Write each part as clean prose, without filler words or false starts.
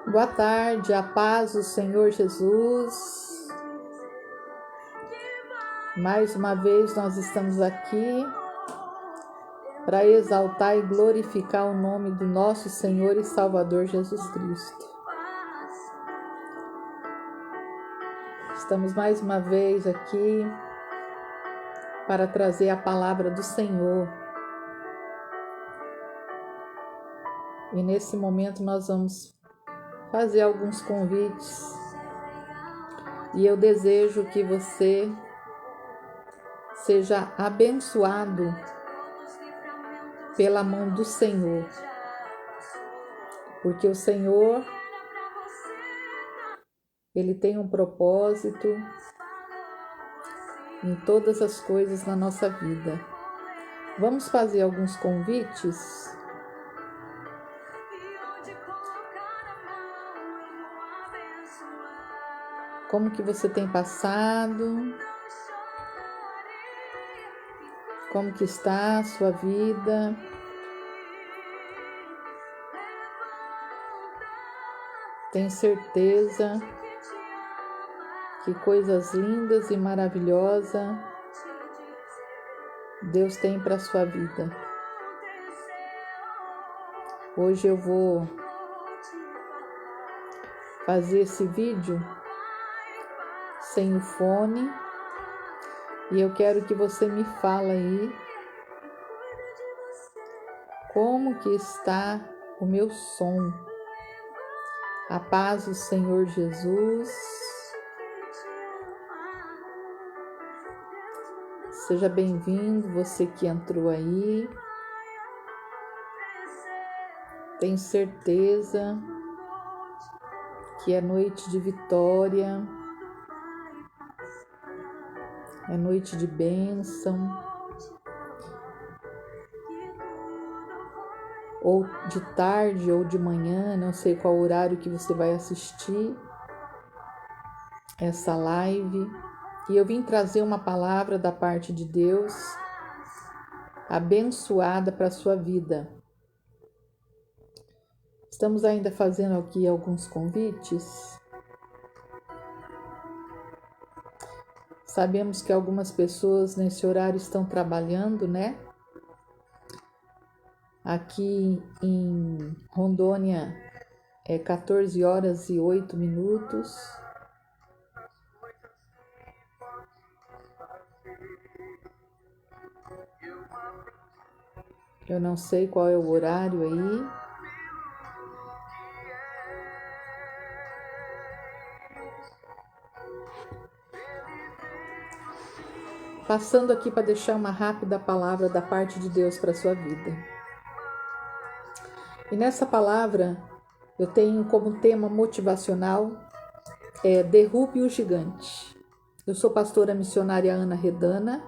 Boa tarde, a paz do Senhor Jesus. Mais uma vez nós estamos aqui para exaltar e glorificar o nome do nosso Senhor e Salvador Jesus Cristo. Estamos mais uma vez aqui para trazer a palavra do Senhor. E nesse momento nós vamos fazer alguns convites. E eu desejo que você seja abençoado pela mão do Senhor. Porque o Senhor, Ele tem um propósito em todas as coisas na nossa vida. Vamos fazer alguns convites? Como que você tem passado? Como que está a sua vida? Tenho certeza que coisas lindas e maravilhosas Deus tem para a sua vida. Hoje eu vou fazer esse vídeo sem o fone e eu quero que você me fale aí como que está o meu som. A paz do Senhor Jesus. Seja bem-vindo, você que entrou aí. Tenho certeza que é noite de vitória, é noite de bênção, ou de tarde ou de manhã, não sei qual horário que você vai assistir essa live. E eu vim trazer uma palavra da parte de Deus, abençoada para a sua vida. Estamos ainda fazendo aqui alguns convites. Sabemos que algumas pessoas nesse horário estão trabalhando, né? Aqui em Rondônia é 14 horas e 8 minutos. Eu não sei qual é o horário aí. Passando aqui para deixar uma rápida palavra da parte de Deus para a sua vida. E nessa palavra eu tenho como tema motivacional derrube o gigante. Eu sou pastora missionária Ana Redana,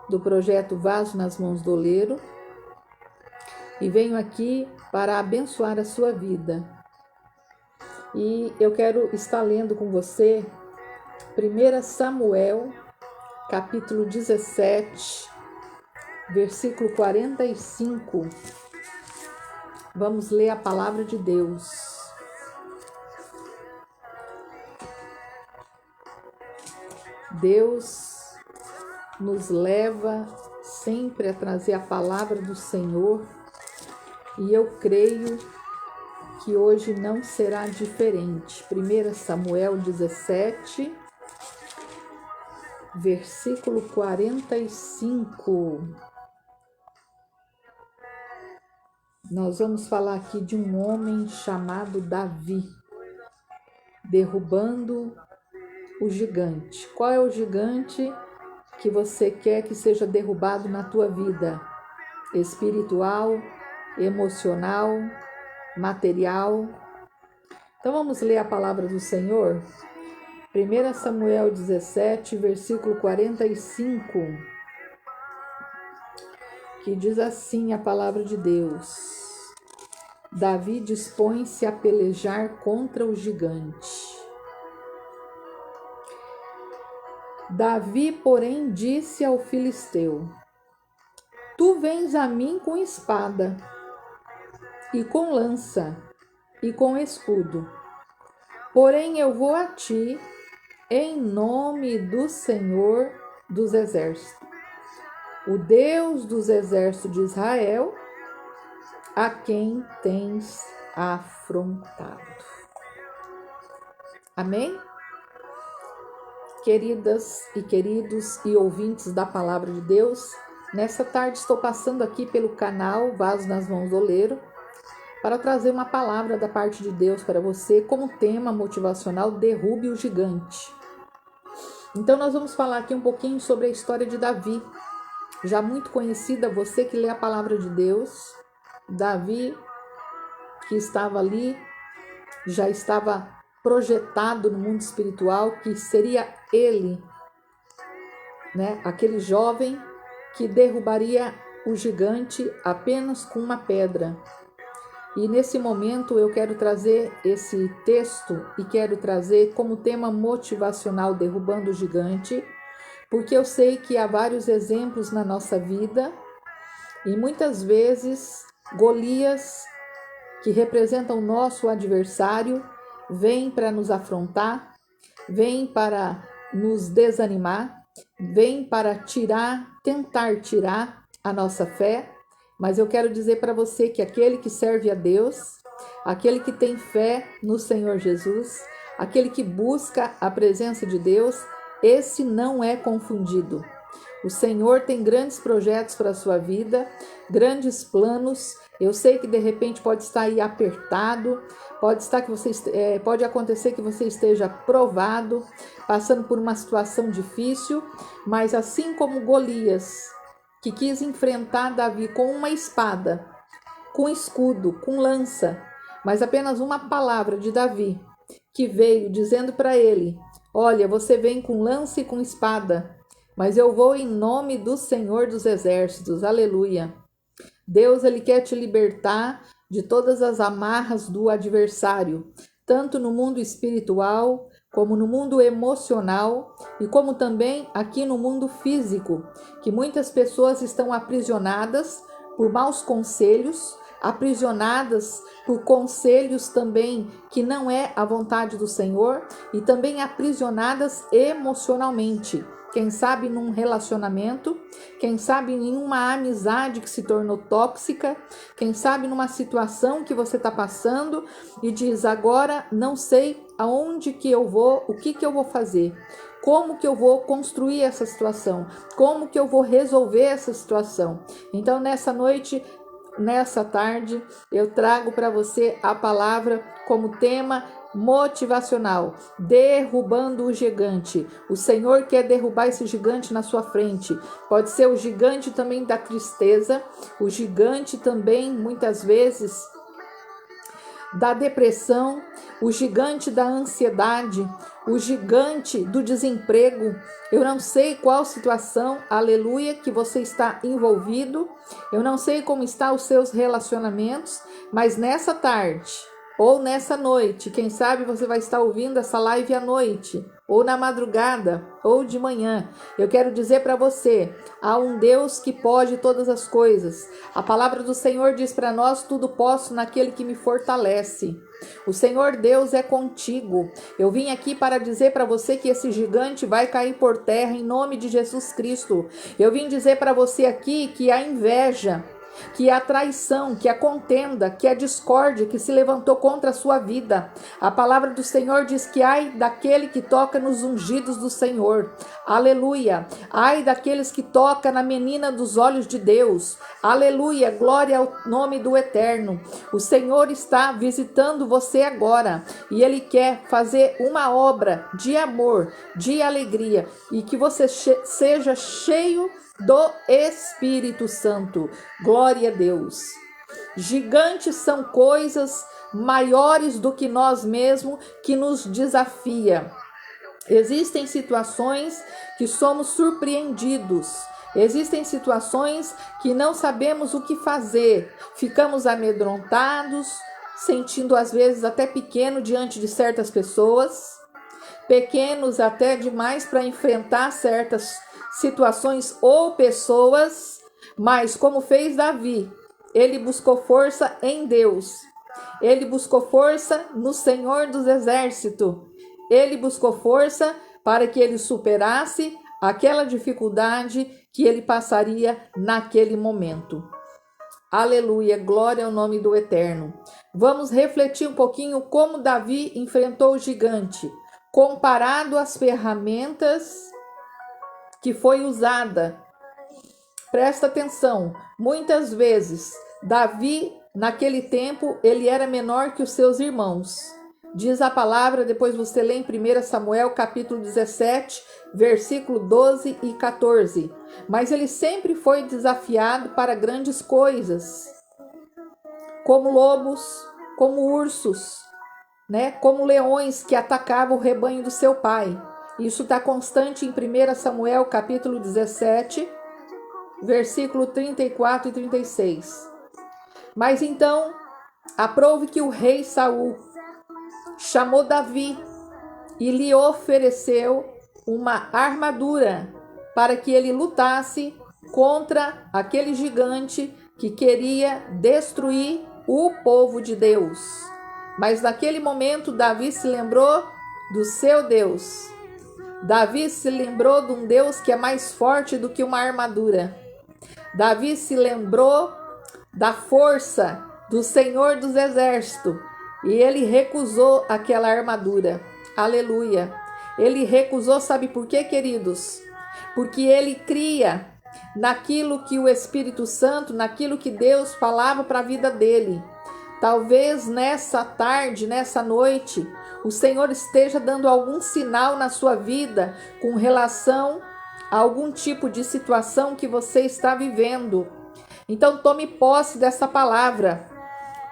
do projeto Vaso nas Mãos do Oleiro, e venho aqui para abençoar a sua vida. E eu quero estar lendo com você 1 Samuel, capítulo 17, versículo 45. Vamos ler a palavra de Deus. Deus nos leva sempre a trazer a palavra do Senhor e eu creio que hoje não será diferente. 1 Samuel 17, versículo 45. Nós vamos falar aqui de um homem chamado Davi, derrubando o gigante. Qual é o gigante que você quer que seja derrubado na tua vida? Espiritual, emocional, material? Então vamos ler a palavra do Senhor? 1 Samuel 17, versículo 45, que diz assim a palavra de Deus: Davi dispõe-se a pelejar contra o gigante. Davi, porém, disse ao filisteu: Tu vens a mim com espada, e com lança, e com escudo, Porém eu vou a ti em nome do Senhor dos Exércitos, o Deus dos exércitos de Israel, a quem tens afrontado. Amém? Queridas e queridos e ouvintes da Palavra de Deus, nessa tarde estou passando aqui pelo canal Vaso nas Mãos do Oleiro para trazer uma palavra da parte de Deus para você como tema motivacional: derrube o gigante. Então nós vamos falar aqui um pouquinho sobre a história de Davi, já muito conhecida, você que lê a Palavra de Deus. Davi, que estava ali, já estava projetado no mundo espiritual que seria ele, né, aquele jovem que derrubaria o gigante apenas com uma pedra. E nesse momento eu quero trazer esse texto e quero trazer como tema motivacional derrubando o gigante, porque eu sei que há vários exemplos na nossa vida e muitas vezes Golias, que representa o nosso adversário, vem para nos afrontar, vem para nos desanimar, vem para tentar tirar a nossa fé. Mas eu quero dizer para você que aquele que serve a Deus, aquele que tem fé no Senhor Jesus, aquele que busca a presença de Deus, esse não é confundido. O Senhor tem grandes projetos para a sua vida, grandes planos. Eu sei que de repente pode estar aí apertado, pode acontecer que você esteja provado, passando por uma situação difícil, mas assim como Golias, que quis enfrentar Davi com uma espada, com escudo, com lança, mas apenas uma palavra de Davi, que veio dizendo para ele: olha, você vem com lança e com espada, mas eu vou em nome do Senhor dos Exércitos. Aleluia. Deus, ele quer te libertar de todas as amarras do adversário, tanto no mundo espiritual, como no mundo emocional e como também aqui no mundo físico, que muitas pessoas estão aprisionadas por maus conselhos, aprisionadas por conselhos também que não é a vontade do Senhor e também aprisionadas emocionalmente. Quem sabe num relacionamento, quem sabe em uma amizade que se tornou tóxica, quem sabe numa situação que você está passando e diz: agora não sei aonde que eu vou, o que eu vou fazer, como que eu vou construir essa situação, como que eu vou resolver essa situação. Então nessa noite, nessa tarde, eu trago para você a palavra como tema motivacional: derrubando o gigante. O Senhor quer derrubar esse gigante na sua frente. Pode ser o gigante também da tristeza, o gigante também muitas vezes da depressão, o gigante da ansiedade, o gigante do desemprego. Eu não sei qual situação, aleluia, que você está envolvido. Eu não sei como estão os seus relacionamentos, mas nessa tarde ou nessa noite, quem sabe você vai estar ouvindo essa live à noite, ou na madrugada, ou de manhã. Eu quero dizer para você, há um Deus que pode todas as coisas. A palavra do Senhor diz para nós: tudo posso naquele que me fortalece. O Senhor Deus é contigo. Eu vim aqui para dizer para você que esse gigante vai cair por terra em nome de Jesus Cristo. Eu vim dizer para você aqui que a inveja, que a traição, que a contenda, que a discórdia que se levantou contra a sua vida, a palavra do Senhor diz que ai daquele que toca nos ungidos do Senhor, aleluia, ai daqueles que tocam na menina dos olhos de Deus, aleluia, glória ao nome do Eterno. O Senhor está visitando você agora e Ele quer fazer uma obra de amor, de alegria, e que você seja cheio do Espírito Santo. Glória a Deus. Gigantes são coisas maiores do que nós mesmos que nos desafia. Existem situações que somos surpreendidos. Existem situações que não sabemos o que fazer. Ficamos amedrontados, sentindo às vezes até pequeno diante de certas pessoas, pequenos até demais para enfrentar certas situações ou pessoas, mas como fez Davi, ele buscou força em Deus. Ele buscou força no Senhor dos Exércitos. Ele buscou força para que ele superasse aquela dificuldade que ele passaria naquele momento. Aleluia, glória ao nome do Eterno. Vamos refletir um pouquinho como Davi enfrentou o gigante, comparado às ferramentas que foi usada. Presta atenção, muitas vezes Davi, naquele tempo, ele era menor que os seus irmãos. Diz a palavra, depois você lê em 1 Samuel, capítulo 17, versículo 12 e 14. Mas ele sempre foi desafiado para grandes coisas, como lobos, como ursos, como leões que atacavam o rebanho do seu pai. Isso está constante em 1 Samuel, capítulo 17, versículo 34 e 36. Mas então, aprove que o rei Saul chamou Davi e lhe ofereceu uma armadura para que ele lutasse contra aquele gigante que queria destruir o povo de Deus. Mas naquele momento Davi se lembrou do seu Deus. Davi se lembrou de um Deus que é mais forte do que uma armadura. Davi se lembrou da força do Senhor dos Exércitos e ele recusou aquela armadura. Aleluia! Ele recusou, sabe por quê, queridos? Porque ele cria naquilo que o Espírito Santo, naquilo que Deus falava para a vida dele. Talvez nessa tarde, nessa noite, o Senhor esteja dando algum sinal na sua vida com relação a algum tipo de situação que você está vivendo. Então tome posse dessa palavra.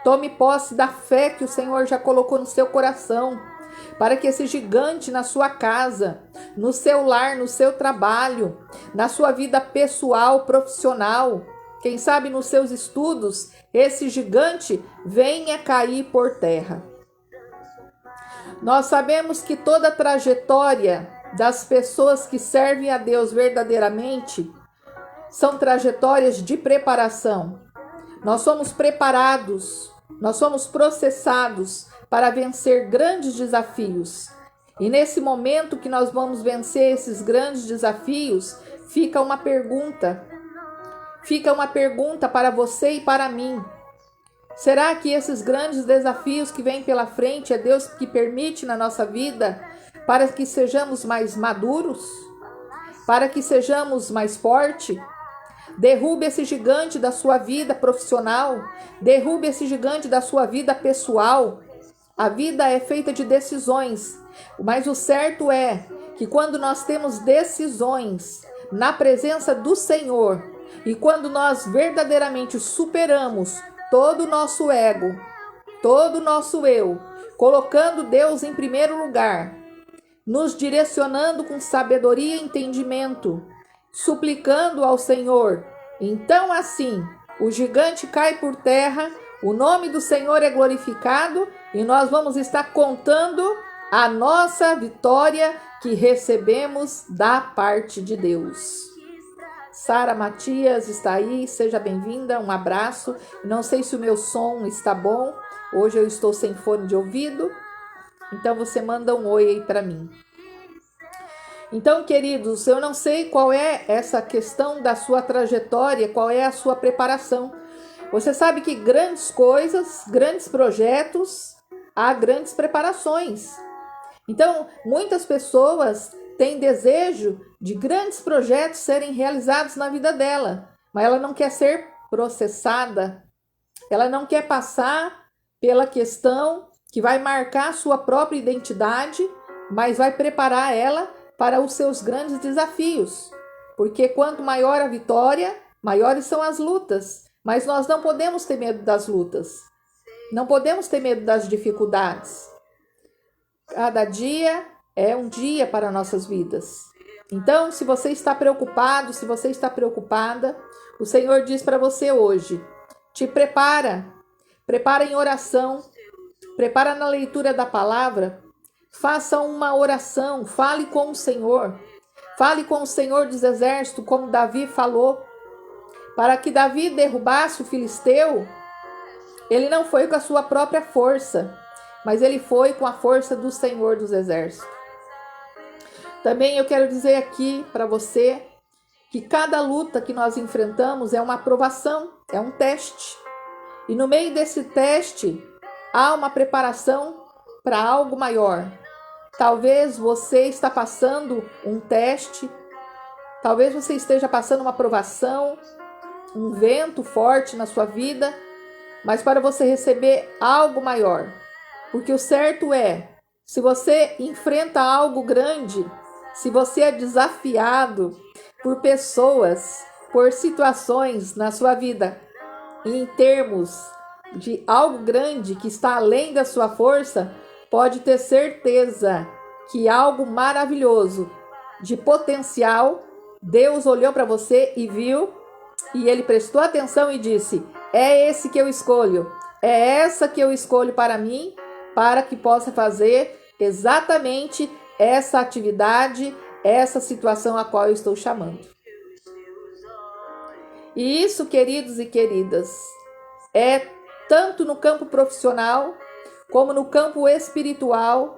Tome posse da fé que o Senhor já colocou no seu coração, para que esse gigante na sua casa, no seu lar, no seu trabalho, na sua vida pessoal, profissional, quem sabe nos seus estudos, esse gigante venha cair por terra. Nós sabemos que toda a trajetória das pessoas que servem a Deus verdadeiramente são trajetórias de preparação. Nós somos preparados, nós somos processados para vencer grandes desafios. E nesse momento que nós vamos vencer esses grandes desafios, fica uma pergunta para você e para mim. Será que esses grandes desafios que vêm pela frente é Deus que permite na nossa vida para que sejamos mais maduros? Para que sejamos mais fortes? Derrube esse gigante da sua vida profissional. Derrube esse gigante da sua vida pessoal. A vida é feita de decisões, mas o certo é que quando nós temos decisões na presença do Senhor e quando nós verdadeiramente superamos todo o nosso ego, todo o nosso eu, colocando Deus em primeiro lugar, nos direcionando com sabedoria e entendimento, suplicando ao Senhor, então assim o gigante cai por terra, o nome do Senhor é glorificado e nós vamos estar contando a nossa vitória que recebemos da parte de Deus. Sara Matias está aí, seja bem-vinda, um abraço. Não sei se o meu som está bom, hoje eu estou sem fone de ouvido, então você manda um oi aí para mim. Então, queridos, eu não sei qual é essa questão da sua trajetória, qual é a sua preparação. Você sabe que grandes coisas, grandes projetos, há grandes preparações. Então, muitas pessoas têm desejo de grandes projetos serem realizados na vida dela, mas ela não quer ser processada, ela não quer passar pela questão que vai marcar sua própria identidade, mas vai preparar ela para os seus grandes desafios. Porque quanto maior a vitória, maiores são as lutas. Mas nós não podemos ter medo das lutas. Não podemos ter medo das dificuldades. Cada dia é um dia para nossas vidas. Então, se você está preocupado, se você está preocupada, o Senhor diz para você hoje, te prepara em oração, prepara na leitura da palavra, faça uma oração, fale com o Senhor dos Exércitos, como Davi falou, para que Davi derrubasse o filisteu, Ele não foi com a sua própria força, mas ele foi com a força do Senhor dos Exércitos. Também eu quero dizer aqui para você que cada luta que nós enfrentamos é uma aprovação, é um teste. E no meio desse teste há uma preparação para algo maior. Talvez você está passando um teste, talvez você esteja passando uma provação, um vento forte na sua vida, mas para você receber algo maior. Porque o certo é, se você enfrenta algo grande, se você é desafiado por pessoas, por situações na sua vida, em termos de algo grande que está além da sua força, pode ter certeza que algo maravilhoso, de potencial, Deus olhou para você e viu, e ele prestou atenção e disse: é esse que eu escolho, é essa que eu escolho para mim, para que possa fazer exatamente essa atividade, essa situação a qual eu estou chamando. E isso, queridos e queridas, é tanto no campo profissional, como no campo espiritual,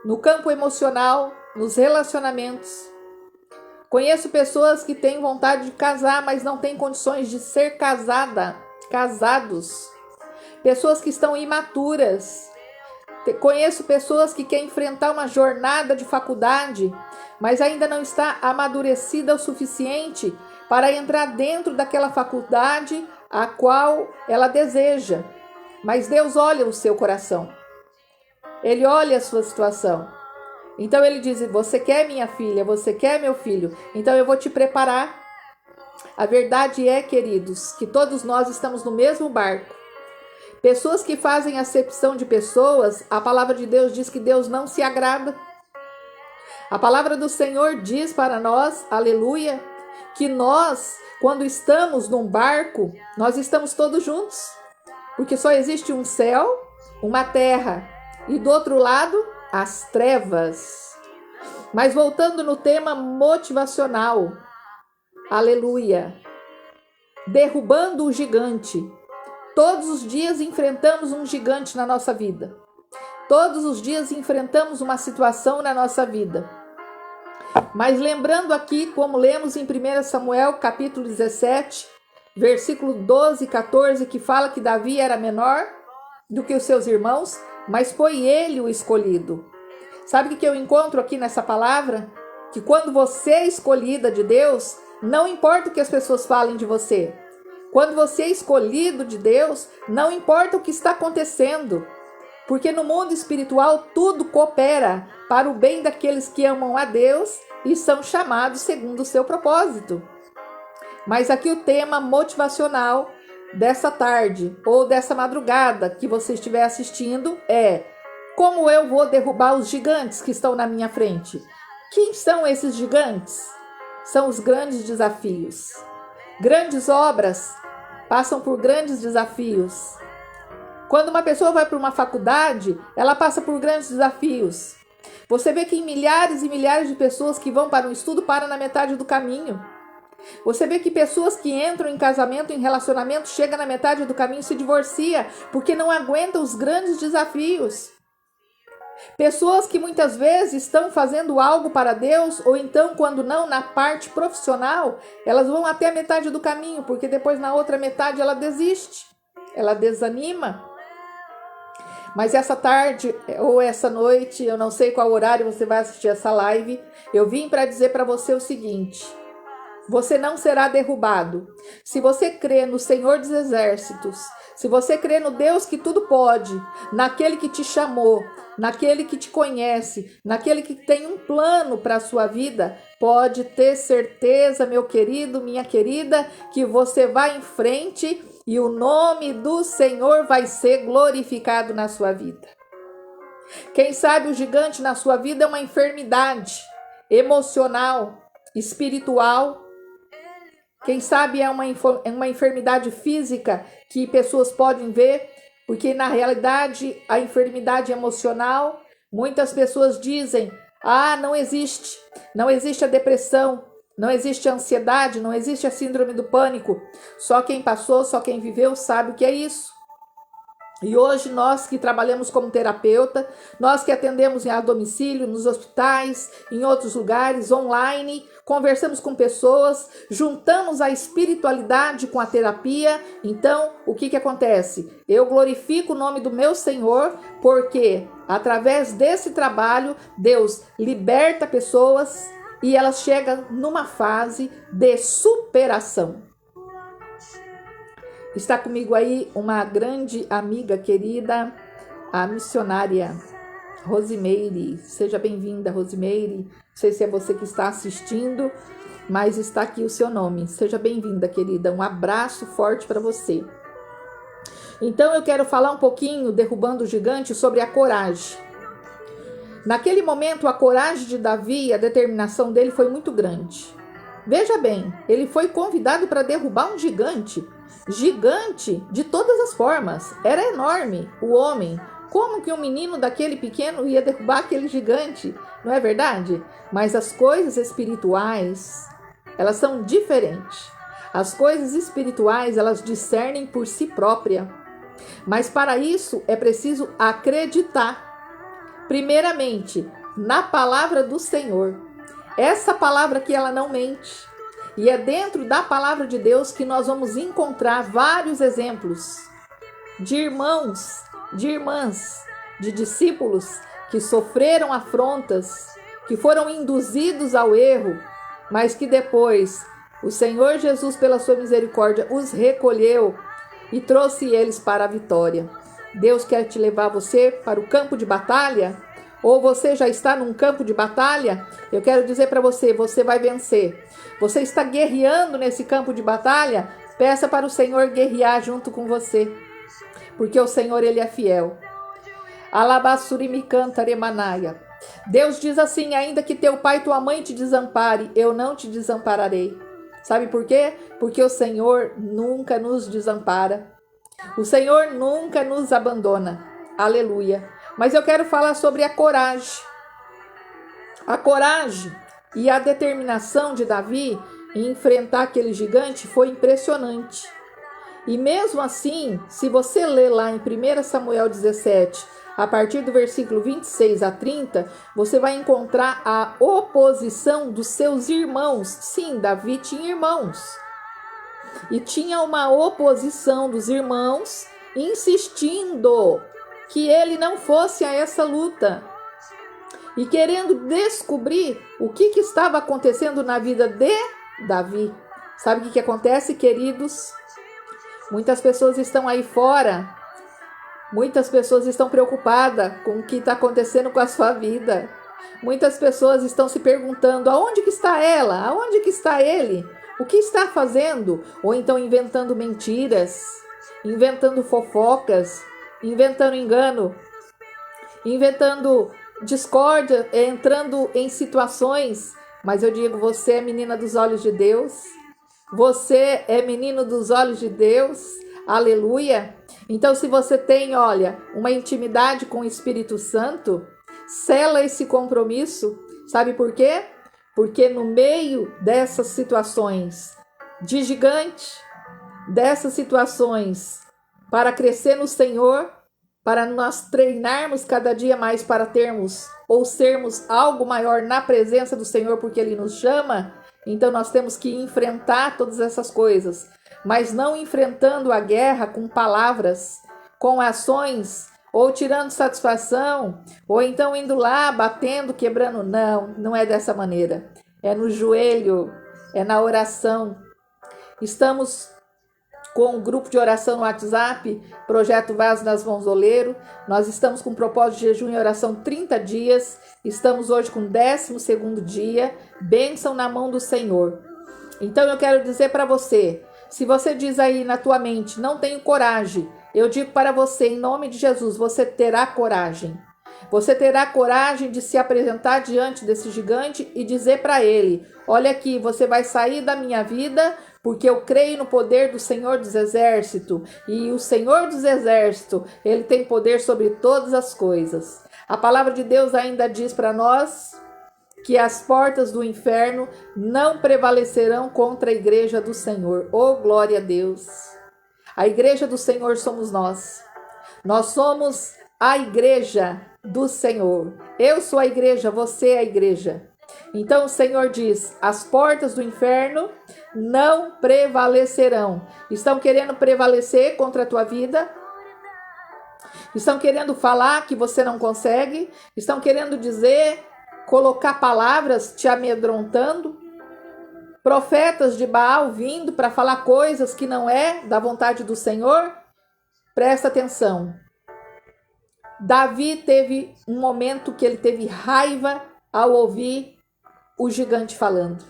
no campo emocional, nos relacionamentos. Conheço pessoas que têm vontade de casar, mas não têm condições de ser casados. Pessoas que estão imaturas. Conheço pessoas que querem enfrentar uma jornada de faculdade, mas ainda não está amadurecida o suficiente para entrar dentro daquela faculdade a qual ela deseja. Mas Deus olha o seu coração. Ele olha a sua situação. Então ele diz: você quer minha filha, você quer meu filho, então eu vou te preparar. A verdade é, queridos, que todos nós estamos no mesmo barco. Pessoas que fazem acepção de pessoas, a palavra de Deus diz que Deus não se agrada. A palavra do Senhor diz para nós, aleluia, que nós, quando estamos num barco, nós estamos todos juntos. Porque só existe um céu, uma terra, e do outro lado, as trevas. Mas voltando no tema motivacional, aleluia, derrubando o gigante. Todos os dias enfrentamos um gigante na nossa vida. Todos os dias enfrentamos uma situação na nossa vida. Mas lembrando aqui, como lemos em 1 Samuel, capítulo 17, versículo 12 e 14, que fala que Davi era menor do que os seus irmãos, mas foi ele o escolhido. Sabe o que eu encontro aqui nessa palavra? Que quando você é escolhida de Deus, não importa o que as pessoas falem de você. Quando você é escolhido de Deus, não importa o que está acontecendo. Porque no mundo espiritual tudo coopera para o bem daqueles que amam a Deus e são chamados segundo o seu propósito. Mas aqui o tema motivacional dessa tarde ou dessa madrugada que você estiver assistindo é: como eu vou derrubar os gigantes que estão na minha frente? Quem são esses gigantes? São os grandes desafios. Grandes obras passam por grandes desafios. Quando uma pessoa vai para uma faculdade, ela passa por grandes desafios. Você vê que milhares e milhares de pessoas que vão para um estudo param na metade do caminho. Você vê que pessoas que entram em casamento, em relacionamento, chegam na metade do caminho e se divorciam, porque não aguentam os grandes desafios. Pessoas que muitas vezes estão fazendo algo para Deus, ou então, quando não, na parte profissional, elas vão até a metade do caminho, porque depois na outra metade ela desiste, ela desanima. Mas essa tarde ou essa noite, eu não sei qual horário você vai assistir essa live, eu vim para dizer para você o seguinte: você não será derrubado. Se você crê no Senhor dos Exércitos, se você crê no Deus que tudo pode, naquele que te chamou, naquele que te conhece, naquele que tem um plano para a sua vida, pode ter certeza, meu querido, minha querida, que você vai em frente e o nome do Senhor vai ser glorificado na sua vida. Quem sabe o gigante na sua vida é uma enfermidade emocional, espiritual. Quem sabe é uma enfermidade física que pessoas podem ver, porque na realidade a enfermidade emocional, muitas pessoas dizem: não existe a depressão, não existe a ansiedade, não existe a síndrome do pânico. Só quem passou, só quem viveu sabe o que é isso. E hoje nós que trabalhamos como terapeuta, nós que atendemos a domicílio, nos hospitais, em outros lugares, online, conversamos com pessoas, juntamos a espiritualidade com a terapia. Então, o que acontece? Eu glorifico o nome do meu Senhor, porque através desse trabalho, Deus liberta pessoas e elas chegam numa fase de superação. Está comigo aí uma grande amiga querida, a missionária Rosimeire. Seja bem-vinda, Rosimeire. Não sei se é você que está assistindo, mas está aqui o seu nome. Seja bem-vinda, querida. Um abraço forte para você. Então eu quero falar um pouquinho, derrubando o gigante, sobre a coragem. Naquele momento, a coragem de Davi e a determinação dele foi muito grande. Veja bem, ele foi convidado para derrubar um gigante. Gigante de todas as formas. Era enorme o homem. Como que um menino daquele pequeno ia derrubar aquele gigante? Não é verdade? Mas as coisas espirituais, elas são diferentes. As coisas espirituais, elas discernem por si própria. Mas para isso é preciso acreditar. Primeiramente, na palavra do Senhor. Essa palavra que ela não mente. E é dentro da palavra de Deus que nós vamos encontrar vários exemplos de irmãos, de irmãs, de discípulos que sofreram afrontas, que foram induzidos ao erro, mas que depois o Senhor Jesus, pela sua misericórdia, os recolheu e trouxe eles para a vitória. Deus quer te levar você para o campo de batalha? Ou você já está num campo de batalha? Eu quero dizer para você, você vai vencer. Você está guerreando nesse campo de batalha? Peça para o Senhor guerrear junto com você. Porque o Senhor, Ele é fiel. Alabassuri canta remanaia. Deus diz assim, ainda que teu pai e tua mãe te desampare, eu não te desampararei. Sabe por quê? Porque o Senhor nunca nos desampara. O Senhor nunca nos abandona. Aleluia. Mas eu quero falar sobre a coragem. A coragem e a determinação de Davi em enfrentar aquele gigante foi impressionante. E mesmo assim, se você ler lá em 1 Samuel 17, a partir do versículo 26 a 30, você vai encontrar a oposição dos seus irmãos. Sim, Davi tinha irmãos. E tinha uma oposição dos irmãos insistindo que ele não fosse a essa luta. E querendo descobrir o que estava acontecendo na vida de Davi. Sabe o que acontece, queridos? Muitas pessoas estão aí fora. Muitas pessoas estão preocupadas com o que está acontecendo com a sua vida. Muitas pessoas estão se perguntando, aonde que está ela? Aonde que está ele? O que está fazendo? Ou então inventando mentiras, inventando fofocas, inventando engano, inventando discórdia, entrando em situações. Mas eu digo, você é menina dos olhos de Deus. Você é menino dos olhos de Deus. Aleluia. Então, se você tem, olha, uma intimidade com o Espírito Santo, sela esse compromisso. Sabe por quê? Porque no meio dessas situações de gigante, dessas situações para crescer no Senhor, para nós treinarmos cada dia mais para termos ou sermos algo maior na presença do Senhor, porque Ele nos chama, então nós temos que enfrentar todas essas coisas, mas não enfrentando a guerra com palavras, com ações, ou tirando satisfação, ou então indo lá, batendo, quebrando. Não, não é dessa maneira. É no joelho, é na oração. Estamos com um grupo de oração no WhatsApp, Projeto Vaso nas Mãos do Oleiro. Nós estamos com propósito de jejum e oração 30 dias. Estamos hoje com o 12º dia. Bênção na mão do Senhor. Então eu quero dizer para você, se você diz aí na tua mente, não tenho coragem, eu digo para você, em nome de Jesus, você terá coragem. Você terá coragem de se apresentar diante desse gigante e dizer para ele, olha aqui, você vai sair da minha vida porque eu creio no poder do Senhor dos Exércitos. E o Senhor dos Exércitos, Ele tem poder sobre todas as coisas. A palavra de Deus ainda diz para nós que as portas do inferno não prevalecerão contra a igreja do Senhor. Oh, glória a Deus! A igreja do Senhor somos nós. Nós somos a igreja do Senhor. Eu sou a igreja, você é a igreja. Então o Senhor diz: as portas do inferno não prevalecerão. Estão querendo prevalecer contra a tua vida? Estão querendo falar que você não consegue? Estão querendo dizer, colocar palavras te amedrontando? Profetas de Baal vindo para falar coisas que não é da vontade do Senhor? Presta atenção. Davi teve um momento que ele teve raiva ao ouvir o gigante falando.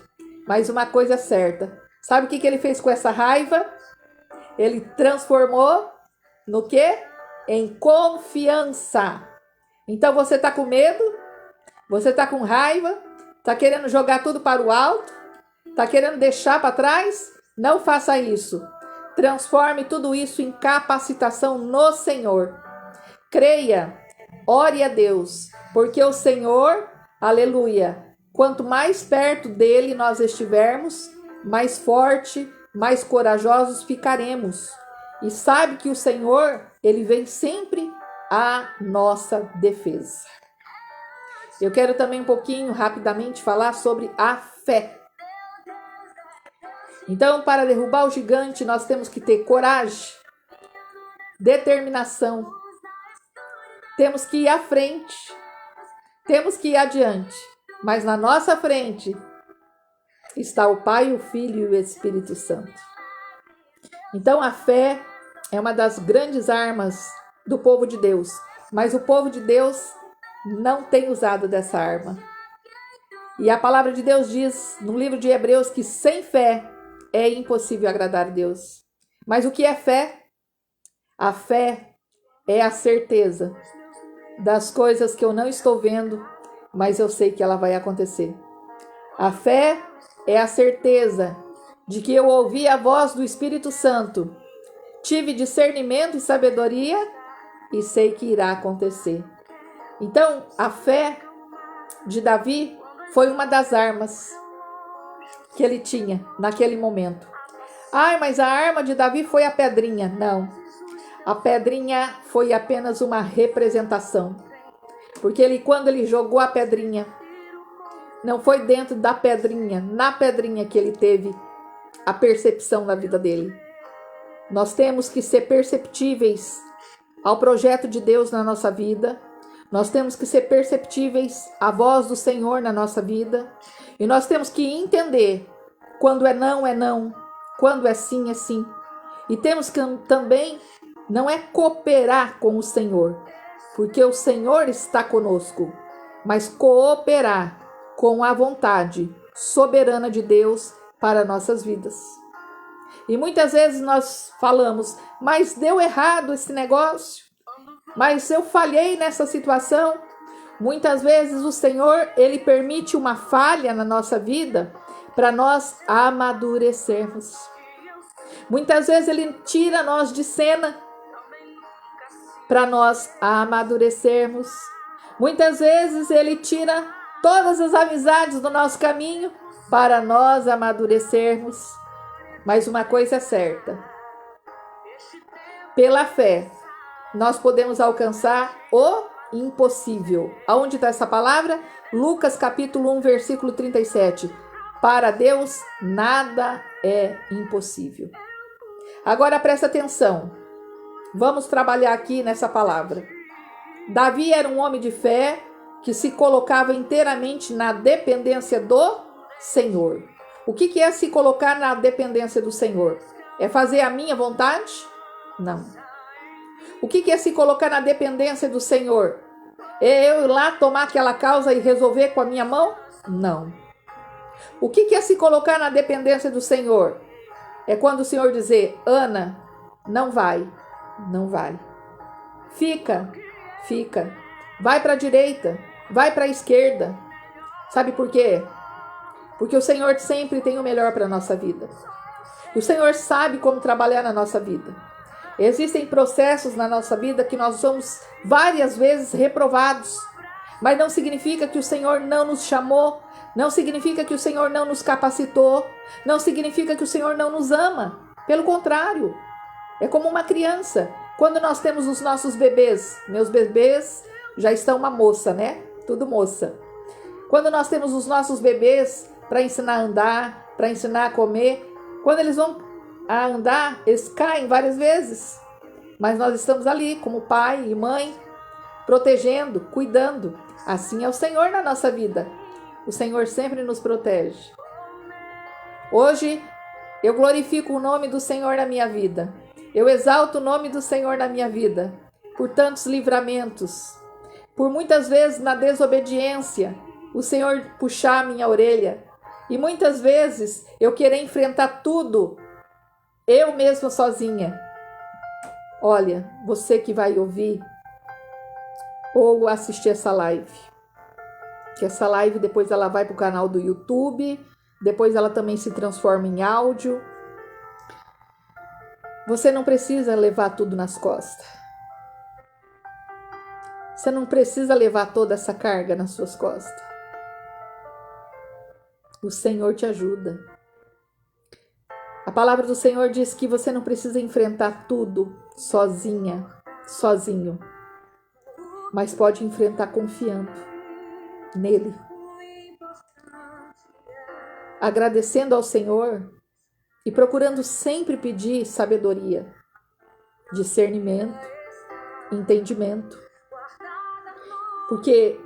Mas uma coisa é certa. Sabe o que ele fez com essa raiva? Ele transformou no quê? Em confiança. Então você está com medo? Você está com raiva? Está querendo jogar tudo para o alto? Está querendo deixar para trás? Não faça isso. Transforme tudo isso em capacitação no Senhor. Creia, ore a Deus, porque o Senhor, aleluia, quanto mais perto dele nós estivermos, mais forte, mais corajosos ficaremos. E sabe que o Senhor, ele vem sempre à nossa defesa. Eu quero também um pouquinho, rapidamente, falar sobre a fé. Então, para derrubar o gigante, nós temos que ter coragem, determinação. Temos que ir à frente, temos que ir adiante. Mas na nossa frente está o Pai, o Filho e o Espírito Santo. Então, a fé é uma das grandes armas do povo de Deus. Mas o povo de Deus não tem usado dessa arma. E a palavra de Deus diz no livro de Hebreus que sem fé é impossível agradar a Deus. Mas o que é fé? A fé é a certeza das coisas que eu não estou vendo, mas eu sei que ela vai acontecer. A fé é a certeza de que eu ouvi a voz do Espírito Santo, tive discernimento e sabedoria e sei que irá acontecer. Então, a fé de Davi foi uma das armas que ele tinha naquele momento. Ai, mas a arma de Davi foi a pedrinha. Não. A pedrinha foi apenas uma representação. Porque quando ele jogou a pedrinha, não foi dentro da pedrinha, na pedrinha que ele teve a percepção na vida dele. Nós temos que ser perceptíveis ao projeto de Deus na nossa vida. Nós temos que ser perceptíveis à voz do Senhor na nossa vida. E nós temos que entender quando é não, quando é sim. E temos que também não é cooperar com o Senhor, porque o Senhor está conosco, mas cooperar com a vontade soberana de Deus para nossas vidas. E muitas vezes nós falamos, mas deu errado esse negócio, mas eu falhei nessa situação. Muitas vezes o Senhor, ele permite uma falha na nossa vida para nós amadurecermos. Muitas vezes ele tira nós de cena para nós amadurecermos. Muitas vezes ele tira todas as amizades do nosso caminho para nós amadurecermos. Mas uma coisa é certa: pela fé nós podemos alcançar o impossível. Aonde está essa palavra? Lucas capítulo 1, versículo 37. Para Deus nada é impossível. Agora presta atenção. Vamos trabalhar aqui nessa palavra. Davi era um homem de fé que se colocava inteiramente na dependência do Senhor. O que é se colocar na dependência do Senhor? É fazer a minha vontade? Não. O que é se colocar na dependência do Senhor? É eu ir lá tomar aquela causa e resolver com a minha mão? Não. O que é se colocar na dependência do Senhor? É quando o Senhor dizer, Ana, não vai. Não vai. Fica. Vai para a direita, vai para a esquerda. Sabe por quê? Porque o Senhor sempre tem o melhor para a nossa vida. O Senhor sabe como trabalhar na nossa vida. Existem processos na nossa vida que nós somos várias vezes reprovados. Mas não significa que o Senhor não nos chamou. Não significa que o Senhor não nos capacitou. Não significa que o Senhor não nos ama. Pelo contrário. É como uma criança. Quando nós temos os nossos bebês, meus bebês já estão uma moça, né? Tudo moça. Quando nós temos os nossos bebês para ensinar a andar, para ensinar a comer, quando eles vão a andar, eles caem várias vezes. Mas nós estamos ali como pai e mãe, protegendo, cuidando. Assim é o Senhor na nossa vida. O Senhor sempre nos protege. Hoje eu glorifico o nome do Senhor na minha vida. Eu exalto o nome do Senhor na minha vida. Por tantos livramentos. Por muitas vezes na desobediência, o Senhor puxar a minha orelha. E muitas vezes eu querer enfrentar tudo, eu mesma sozinha. Olha, você que vai ouvir ou assistir essa live. Que essa live depois ela vai para o canal do YouTube, depois ela também se transforma em áudio. Você não precisa levar tudo nas costas. Você não precisa levar toda essa carga nas suas costas. O Senhor te ajuda. A palavra do Senhor diz que você não precisa enfrentar tudo sozinha, sozinho. Mas pode enfrentar confiando nele. Agradecendo ao Senhor e procurando sempre pedir sabedoria, discernimento, entendimento. Porque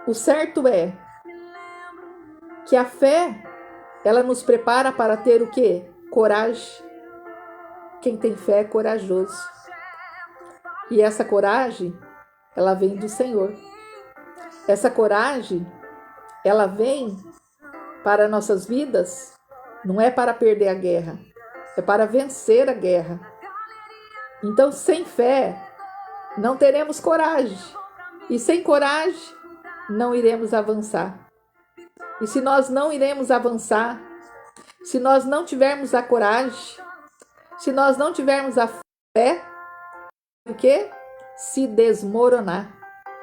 o certo é que a fé, ela nos prepara para ter o quê? Coragem. Quem tem fé é corajoso. E essa coragem, ela vem do Senhor. Essa coragem, ela vem para nossas vidas, não é para perder a guerra, é para vencer a guerra. Então, sem fé, não teremos coragem. E sem coragem, não iremos avançar. E se nós não iremos avançar, se nós não tivermos a coragem, se nós não tivermos a fé, o quê? Se desmoronar.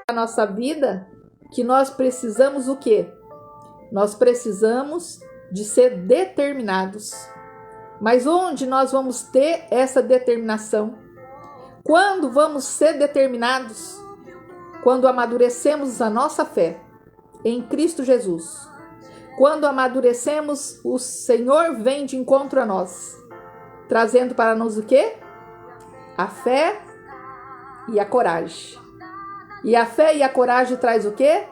A nossa vida, que nós precisamos o quê? Nós precisamos de ser determinados. Mas onde nós vamos ter essa determinação? Quando vamos ser determinados? Quando amadurecemos a nossa fé em Cristo Jesus. Quando amadurecemos, o Senhor vem de encontro a nós, trazendo para nós o quê? A fé e a coragem. E a fé e a coragem traz o quê?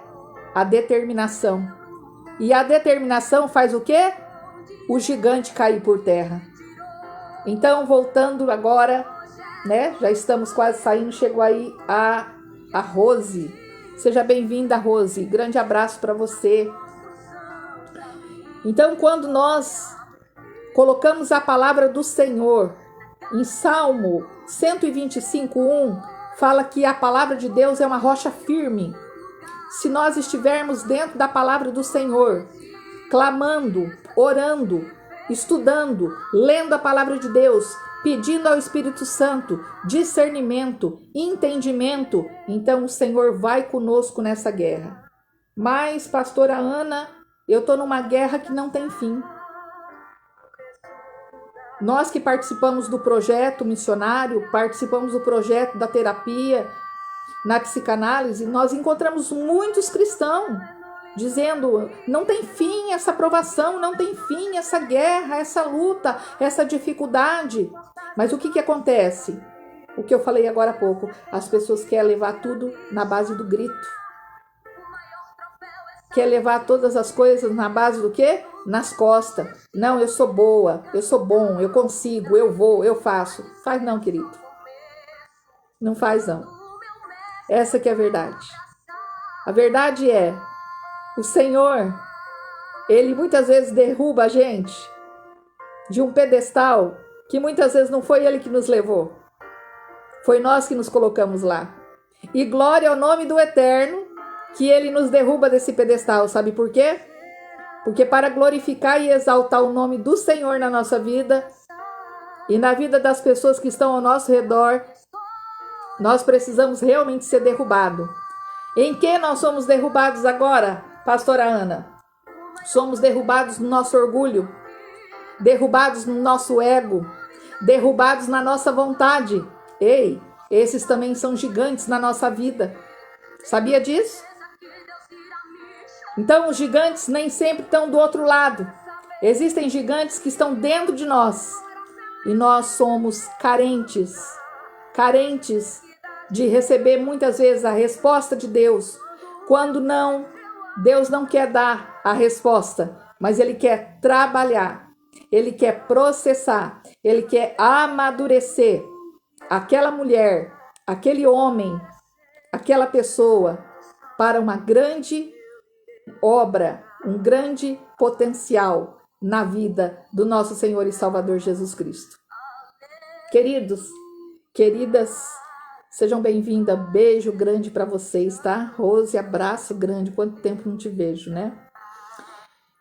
A determinação. E a determinação faz o quê? O gigante cair por terra. Então, voltando agora, né? Já estamos quase saindo, chegou aí a Rose. Seja bem-vinda, Rose. Grande abraço para você. Então, quando nós colocamos a palavra do Senhor em Salmo 125:1, fala que a palavra de Deus é uma rocha firme. Se nós estivermos dentro da palavra do Senhor, clamando, orando, estudando, lendo a palavra de Deus, pedindo ao Espírito Santo discernimento, entendimento, então o Senhor vai conosco nessa guerra. Mas, pastora Ana, eu estou numa guerra que não tem fim. Nós que participamos do projeto missionário, participamos do projeto da terapia, na psicanálise, nós encontramos muitos cristãos dizendo, não tem fim essa provação, não tem fim essa guerra, essa luta, essa dificuldade. Mas o que acontece? O que eu falei agora há pouco, as pessoas querem levar tudo na base do grito. Quer levar todas as coisas na base do quê? Nas costas. Não, eu sou boa, eu sou bom, eu consigo, eu vou, eu faço. Faz não, querido. Não faz não. Essa que é a verdade. A verdade é, o Senhor, Ele muitas vezes derruba a gente de um pedestal que muitas vezes não foi Ele que nos levou. Foi nós que nos colocamos lá. E glória ao nome do Eterno, que Ele nos derruba desse pedestal. Sabe por quê? Porque para glorificar e exaltar o nome do Senhor na nossa vida e na vida das pessoas que estão ao nosso redor, nós precisamos realmente ser derrubados. Em que nós somos derrubados agora, pastora Ana? Somos derrubados no nosso orgulho, derrubados no nosso ego, derrubados na nossa vontade. Ei, Esses também são gigantes na nossa vida. Sabia disso? Então, os gigantes nem sempre estão do outro lado. Existem gigantes que estão dentro de nós. E nós somos carentes de receber muitas vezes a resposta de Deus. Quando não, Deus não quer dar a resposta, mas Ele quer trabalhar, Ele quer processar, Ele quer amadurecer aquela mulher, aquele homem, aquela pessoa para uma grande obra, um grande potencial na vida do nosso Senhor e Salvador Jesus Cristo. Queridos, queridas, sejam bem-vindas. Beijo grande para vocês, tá? Rose, abraço grande. Quanto tempo não te vejo, né?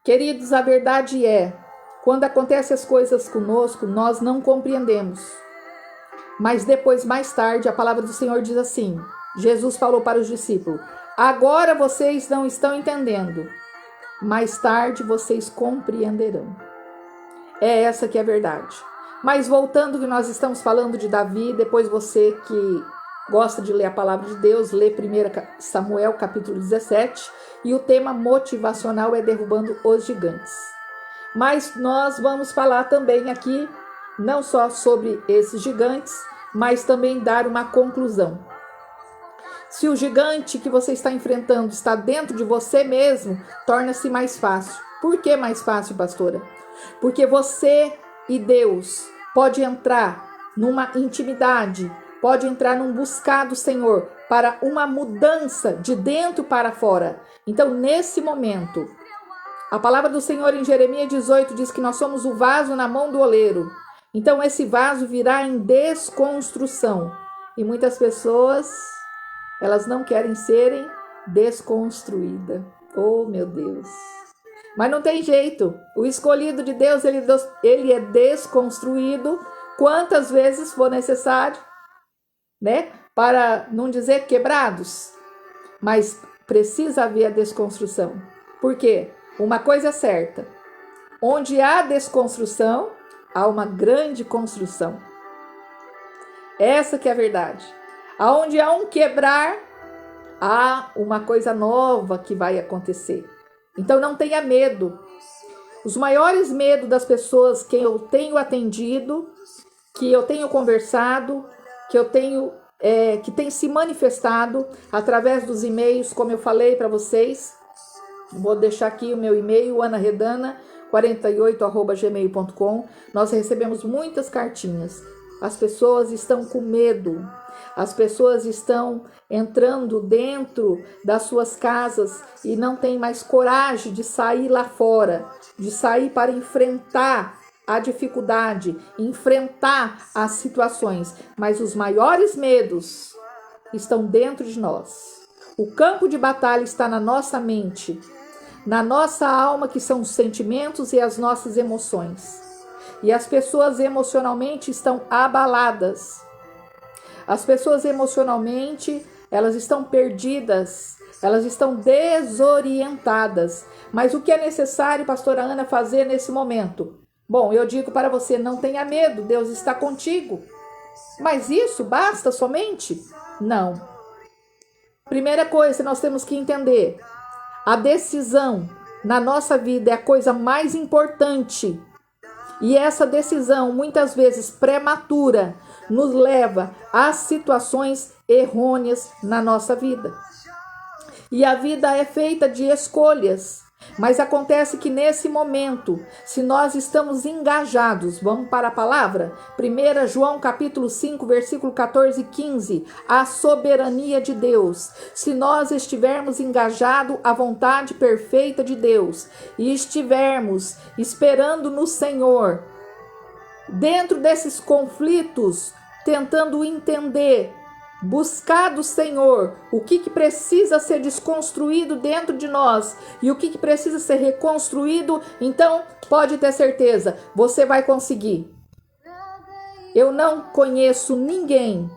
Queridos, a verdade é, quando acontecem as coisas conosco, nós não compreendemos. Mas depois, mais tarde, a palavra do Senhor diz assim, Jesus falou para os discípulos, agora vocês não estão entendendo, mais tarde vocês compreenderão. É essa que é a verdade. Mas voltando que nós estamos falando de Davi, depois você que gosta de ler a palavra de Deus, lê 1 Samuel capítulo 17, e o tema motivacional é derrubando os gigantes. Mas nós vamos falar também aqui, não só sobre esses gigantes, mas também dar uma conclusão. Se o gigante que você está enfrentando está dentro de você mesmo, torna-se mais fácil. Por que mais fácil, pastora? Porque você e Deus pode entrar numa intimidade, pode entrar num buscar do Senhor para uma mudança de dentro para fora. Então, nesse momento, a palavra do Senhor em Jeremias 18 diz que nós somos o vaso na mão do oleiro. Então, esse vaso virá em desconstrução. E muitas pessoas, elas não querem serem desconstruídas. Oh, meu Deus! Mas não tem jeito. O escolhido de Deus, ele é desconstruído quantas vezes for necessário, né? Para não dizer quebrados. Mas precisa haver a desconstrução. Por quê? Uma coisa é certa. Onde há desconstrução, há uma grande construção. Essa que é a verdade. Aonde há um quebrar, há uma coisa nova que vai acontecer. Então não tenha medo. Os maiores medos das pessoas que eu tenho atendido, que eu tenho conversado, que tem se manifestado através dos e-mails, como eu falei para vocês. Vou deixar aqui o meu e-mail, anaredana48@gmail.com. Nós recebemos muitas cartinhas. As pessoas estão com medo. As pessoas estão entrando dentro das suas casas e não têm mais coragem de sair lá fora, de sair para enfrentar a dificuldade, enfrentar as situações. Mas os maiores medos estão dentro de nós. O campo de batalha está na nossa mente, na nossa alma, que são os sentimentos e as nossas emoções. E as pessoas emocionalmente estão abaladas. As pessoas emocionalmente, elas estão perdidas, elas estão desorientadas. Mas o que é necessário, pastora Ana, fazer nesse momento? Bom, eu digo para você, não tenha medo, Deus está contigo. Mas isso basta somente? Não. Primeira coisa, nós temos que entender, a decisão na nossa vida é a coisa mais importante. E essa decisão, muitas vezes prematura, nos leva a situações errôneas na nossa vida. E a vida é feita de escolhas. Mas acontece que nesse momento, se nós estamos engajados, vamos para a palavra? 1 João capítulo 5, versículo 14 e 15, a soberania de Deus. Se nós estivermos engajados à vontade perfeita de Deus e estivermos esperando no Senhor, dentro desses conflitos, tentando entender, buscar do Senhor o que precisa ser desconstruído dentro de nós e o que precisa ser reconstruído, então pode ter certeza, você vai conseguir. Eu não conheço ninguém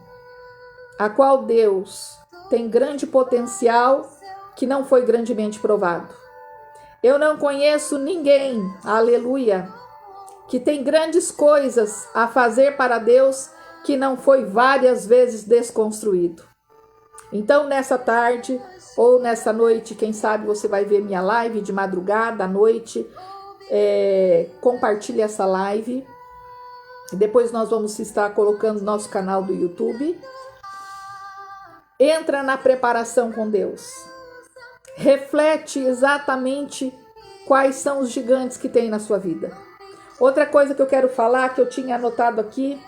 a qual Deus tem grande potencial que não foi grandemente provado. Eu não conheço ninguém, aleluia, que tem grandes coisas a fazer para Deus que não foi várias vezes desconstruído. Então, nessa tarde ou nessa noite, quem sabe você vai ver minha live de madrugada, à noite. Compartilhe essa live. Depois nós vamos estar colocando no nosso canal do YouTube. Entra na preparação com Deus. Reflete exatamente quais são os gigantes que tem na sua vida. Outra coisa que eu quero falar, que eu tinha anotado aqui,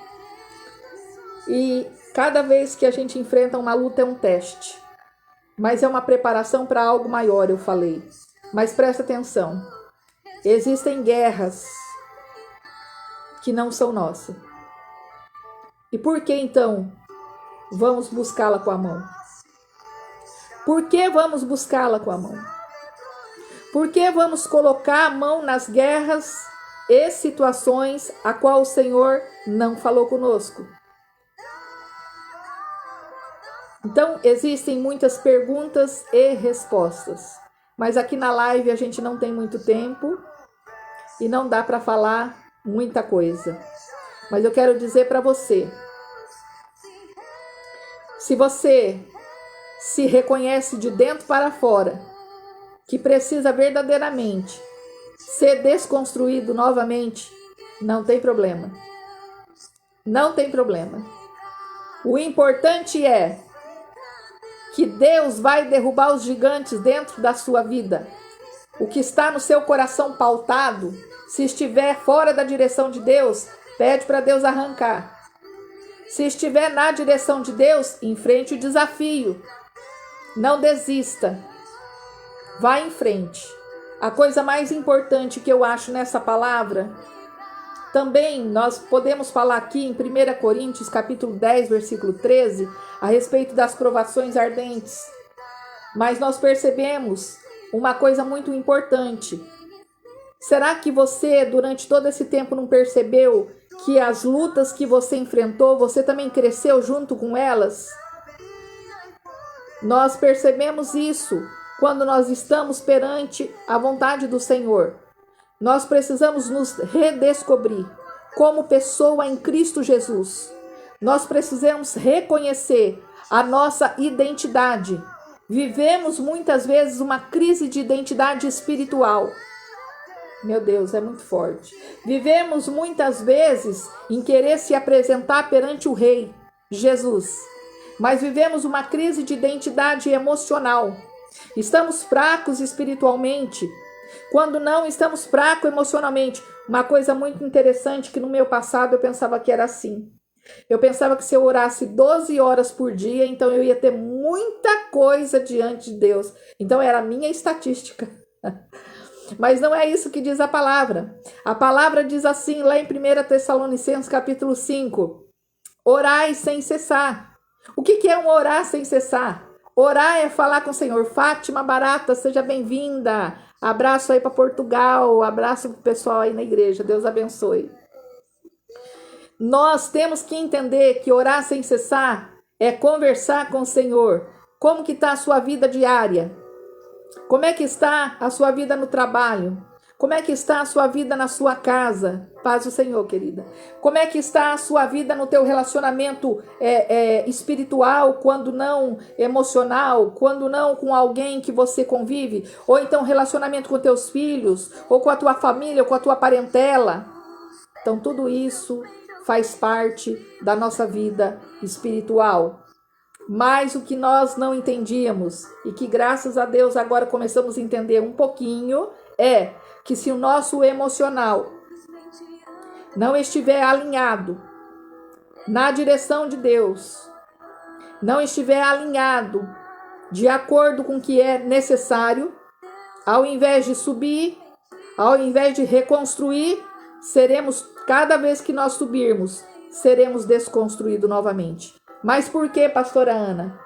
e cada vez que a gente enfrenta uma luta é um teste, mas é uma preparação para algo maior, eu falei. Mas presta atenção, existem guerras que não são nossas. E por que então vamos buscá-la com a mão? Por que vamos buscá-la com a mão? Por que vamos colocar a mão nas guerras e situações a qual o Senhor não falou conosco? Então, existem muitas perguntas e respostas. Mas aqui na live a gente não tem muito tempo e não dá para falar muita coisa. Mas eu quero dizer para você, se você se reconhece de dentro para fora, que precisa verdadeiramente ser desconstruído novamente, não tem problema. Não tem problema. O importante é que Deus vai derrubar os gigantes dentro da sua vida. O que está no seu coração pautado, se estiver fora da direção de Deus, pede para Deus arrancar. Se estiver na direção de Deus, enfrente o desafio. Não desista. Vá em frente. A coisa mais importante que eu acho nessa palavra, também nós podemos falar aqui em 1 Coríntios, capítulo 10, versículo 13, a respeito das provações ardentes. Mas nós percebemos uma coisa muito importante. Será que você, durante todo esse tempo, não percebeu que as lutas que você enfrentou, você também cresceu junto com elas? Nós percebemos isso quando nós estamos perante a vontade do Senhor. Nós precisamos nos redescobrir como pessoa em Cristo Jesus. Nós precisamos reconhecer a nossa identidade. Vivemos muitas vezes uma crise de identidade espiritual. Meu Deus, é muito forte. Vivemos muitas vezes em querer se apresentar perante o Rei, Jesus. Mas vivemos uma crise de identidade emocional. Estamos fracos espiritualmente, quando não estamos fracos emocionalmente. Uma coisa muito interessante que no meu passado eu pensava que era assim. Eu pensava que se eu orasse 12 horas por dia, então eu ia ter muita coisa diante de Deus. Então era a minha estatística. Mas não é isso que diz a palavra. A palavra diz assim, lá em 1 Tessalonicenses capítulo 5. Orai sem cessar. O que é um orar sem cessar? Orar é falar com o Senhor. Fátima Barata, seja bem-vinda. Abraço aí para Portugal. Abraço para o pessoal aí na igreja. Deus abençoe. Nós temos que entender que orar sem cessar é conversar com o Senhor. Como que está a sua vida diária? Como é que está a sua vida no trabalho? Como é que está a sua vida na sua casa? Paz do Senhor, querida. Como é que está a sua vida no teu relacionamento espiritual, quando não emocional, quando não com alguém que você convive? Ou então relacionamento com teus filhos, ou com a tua família, ou com a tua parentela? Então tudo isso faz parte da nossa vida espiritual. Mas o que nós não entendíamos, e que graças a Deus agora começamos a entender um pouquinho, é que se o nosso emocional não estiver alinhado na direção de Deus, não estiver alinhado de acordo com o que é necessário, ao invés de subir, ao invés de reconstruir, cada vez que nós subirmos, seremos desconstruídos novamente. Mas por que, pastora Ana?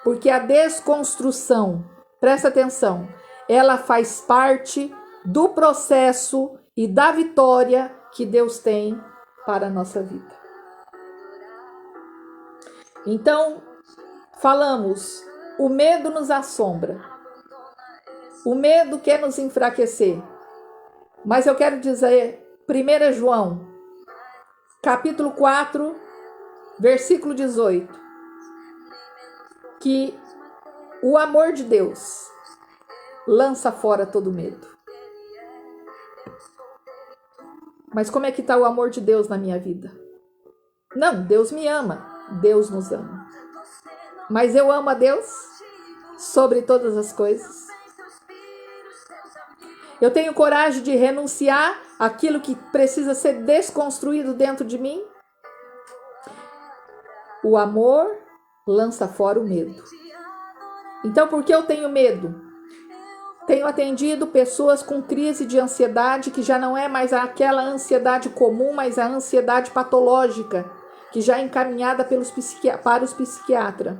Porque a desconstrução, presta atenção, ela faz parte do processo e da vitória que Deus tem para a nossa vida. Então, falamos, o medo nos assombra. O medo quer nos enfraquecer. Mas eu quero dizer, 1 João, capítulo 4, versículo 18, que o amor de Deus lança fora todo medo. Mas como é que está o amor de Deus na minha vida? Não, Deus me ama, Deus nos ama. Mas eu amo a Deus sobre todas as coisas. Eu tenho coragem de renunciar àquilo que precisa ser desconstruído dentro de mim? O amor lança fora o medo. Então, por que eu tenho medo? Tenho atendido pessoas com crise de ansiedade, que já não é mais aquela ansiedade comum, mas a ansiedade patológica, que já é encaminhada para os psiquiatras.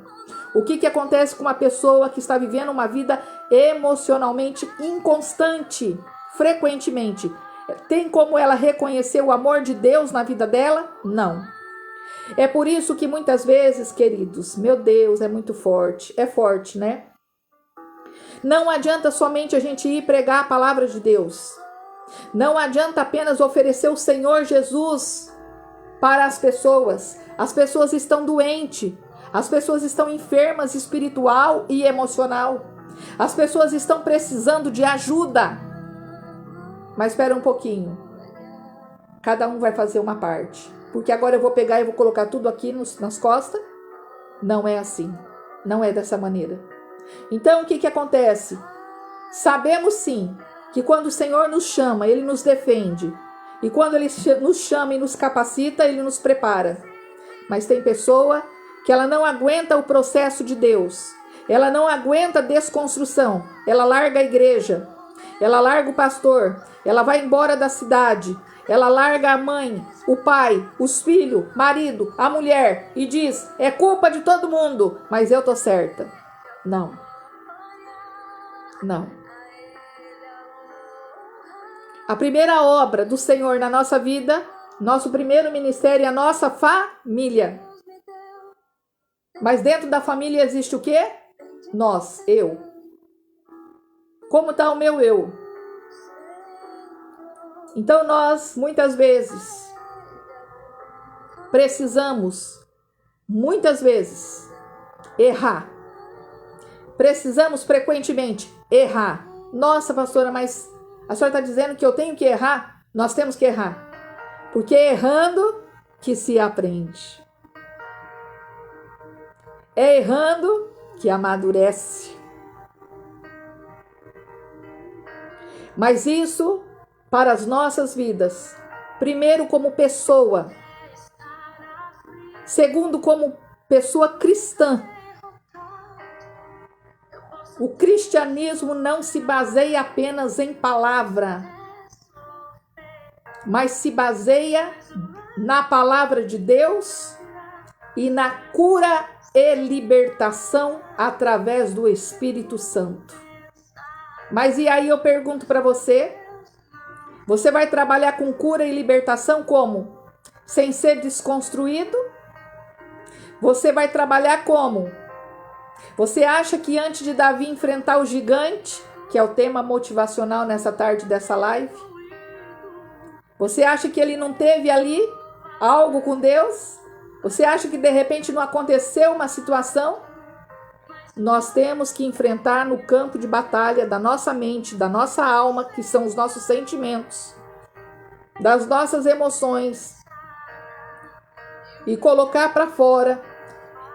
O que acontece com uma pessoa que está vivendo uma vida emocionalmente inconstante, frequentemente? Tem como ela reconhecer o amor de Deus na vida dela? Não. É por isso que muitas vezes, queridos, meu Deus, é muito forte. É forte, né? Não adianta somente a gente ir pregar a palavra de Deus. Não adianta apenas oferecer o Senhor Jesus para as pessoas. As pessoas estão doentes. As pessoas estão enfermas espiritual e emocional. As pessoas estão precisando de ajuda. Mas espera um pouquinho. Cada um vai fazer uma parte. Porque agora eu vou pegar e vou colocar tudo aqui nas costas. Não é assim. Não é dessa maneira. Então, o que acontece? Sabemos sim que quando o Senhor nos chama, Ele nos defende. E quando Ele nos chama e nos capacita, Ele nos prepara. Mas tem pessoa que ela não aguenta o processo de Deus. Ela não aguenta a desconstrução. Ela larga a igreja. Ela larga o pastor. Ela vai embora da cidade. Ela larga a mãe, o pai, os filhos, marido, a mulher e diz: é culpa de todo mundo, mas eu tô certa. Não. Não. A primeira obra do Senhor na nossa vida, nosso primeiro ministério é a nossa família. Mas dentro da família existe o quê? Nós, eu. Como está o meu eu? Então nós, muitas vezes, precisamos, errar. Precisamos frequentemente errar. Nossa, pastora, mas a senhora está dizendo que eu tenho que errar? Nós temos que errar. Porque é errando que se aprende. É errando que amadurece. Mas isso para as nossas vidas. Primeiro, como pessoa. Segundo, como pessoa cristã. O cristianismo não se baseia apenas em palavra, mas se baseia na palavra de Deus e na cura e libertação através do Espírito Santo. Mas e aí eu pergunto para você, você vai trabalhar com cura e libertação como? Sem ser desconstruído? Você vai trabalhar como? Você acha que antes de Davi enfrentar o gigante, que é o tema motivacional nessa tarde dessa live, você acha que ele não teve ali algo com Deus? Você acha que de repente não aconteceu uma situação? Nós temos que enfrentar no campo de batalha da nossa mente, da nossa alma, que são os nossos sentimentos, das nossas emoções, e colocar para fora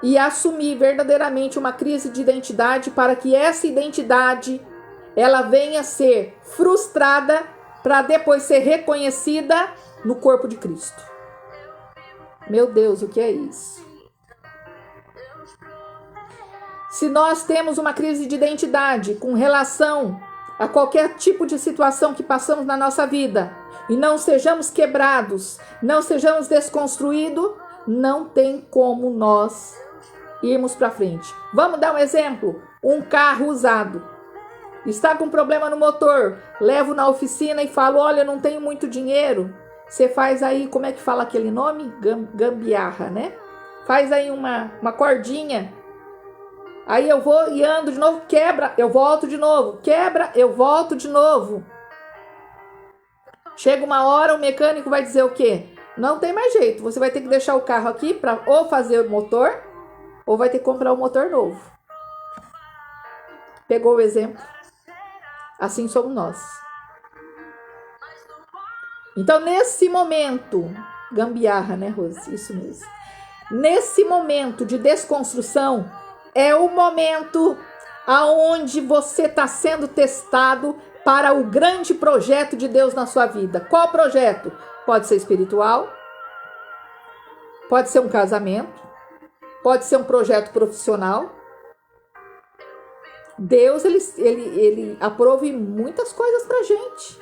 e assumir verdadeiramente uma crise de identidade, para que essa identidade ela venha ser frustrada para depois ser reconhecida no corpo de Cristo. Meu Deus, o que é isso? Se nós temos uma crise de identidade com relação a qualquer tipo de situação que passamos na nossa vida e não sejamos quebrados, não sejamos desconstruídos, não tem como nós irmos para frente. Vamos dar um exemplo? Um carro usado. Está com problema no motor, levo na oficina e falo, olha, não tenho muito dinheiro. Você faz aí, como é que fala aquele nome? Gambiarra, né? Faz aí uma cordinha. Aí eu vou e ando de novo, quebra, eu volto de novo. Quebra, eu volto de novo. Chega uma hora, o mecânico vai dizer o quê? Não tem mais jeito. Você vai ter que deixar o carro aqui para ou fazer o motor, ou vai ter que comprar um motor novo. Pegou o exemplo? Assim somos nós. Então, nesse momento, gambiarra, né, Rose? Isso mesmo. Nesse momento de desconstrução, é o momento aonde você está sendo testado para o grande projeto de Deus na sua vida. Qual projeto? Pode ser espiritual, pode ser um casamento, pode ser um projeto profissional. Deus, ele aprova muitas coisas pra gente.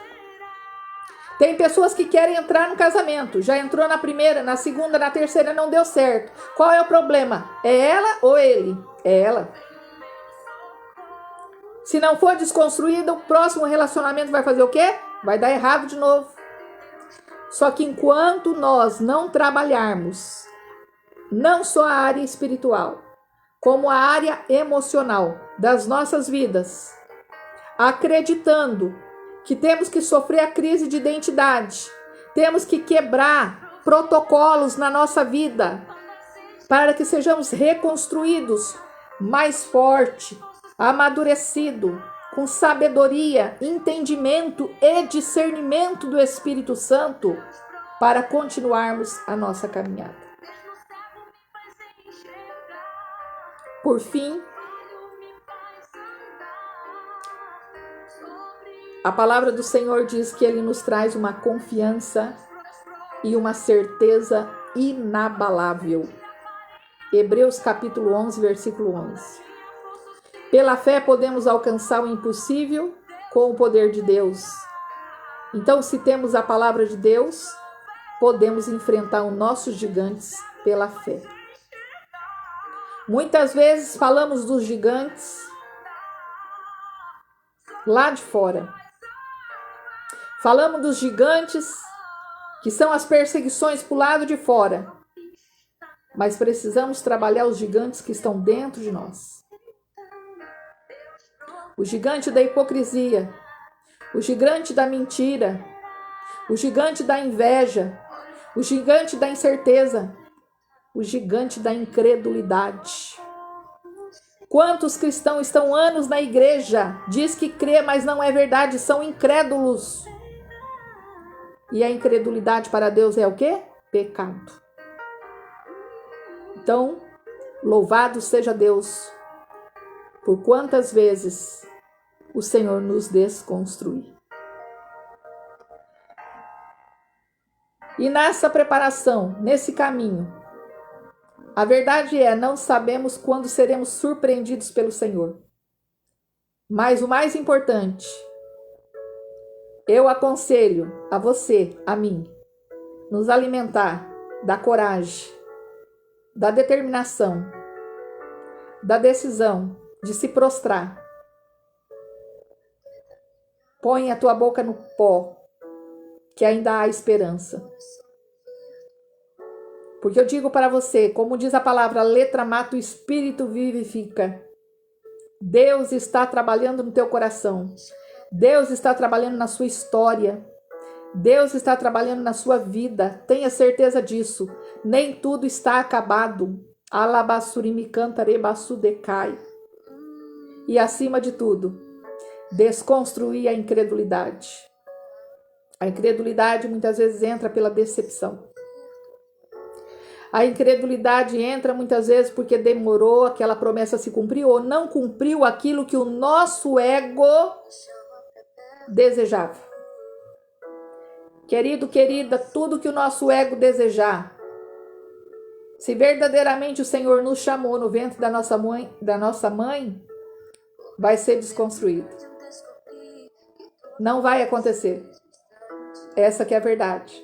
Tem pessoas que querem entrar no casamento, já entrou na primeira, na segunda, na terceira, não deu certo. Qual é o problema? É ela ou ele? É ela. Se não for desconstruída, o próximo relacionamento vai fazer o quê? Vai dar errado de novo. Só que enquanto nós não trabalharmos, não só a área espiritual, como a área emocional das nossas vidas, acreditando que temos que sofrer a crise de identidade, temos que quebrar protocolos na nossa vida, para que sejamos reconstruídos mais forte, amadurecido, com sabedoria, entendimento e discernimento do Espírito Santo, para continuarmos a nossa caminhada. Por fim, a palavra do Senhor diz que Ele nos traz uma confiança e uma certeza inabalável. Hebreus capítulo 11, versículo 11. Pela fé podemos alcançar o impossível com o poder de Deus. Então, se temos a palavra de Deus, podemos enfrentar os nossos gigantes pela fé. Muitas vezes falamos dos gigantes lá de fora. Falamos dos gigantes que são as perseguições para o lado de fora. Mas precisamos trabalhar os gigantes que estão dentro de nós. O gigante da hipocrisia, o gigante da mentira, o gigante da inveja, o gigante da incerteza, o gigante da incredulidade. Quantos cristãos estão anos na igreja, diz que crê, mas não é verdade, são incrédulos. E a incredulidade para Deus é o quê? Pecado. Então, louvado seja Deus, por quantas vezes o Senhor nos desconstrui. E nessa preparação, nesse caminho, a verdade é, não sabemos quando seremos surpreendidos pelo Senhor. Mas o mais importante, eu aconselho a você, a mim, nos alimentar da coragem, da determinação, da decisão de se prostrar. Põe a tua boca no pó, que ainda há esperança. Porque eu digo para você, como diz a palavra, a letra mata, o espírito vivifica. Deus está trabalhando no teu coração. Deus está trabalhando na sua história. Deus está trabalhando na sua vida. Tenha certeza disso. Nem tudo está acabado. Alabassurimi cantarebaçu decai. E acima de tudo, desconstruir a incredulidade. A incredulidade muitas vezes entra pela decepção. A incredulidade entra muitas vezes porque demorou aquela promessa a se cumprir ou não cumpriu aquilo que o nosso ego desejava. Querido, querida, tudo que o nosso ego desejar, se verdadeiramente o Senhor nos chamou no ventre da nossa mãe, vai ser desconstruído. Não vai acontecer. Essa que é a verdade.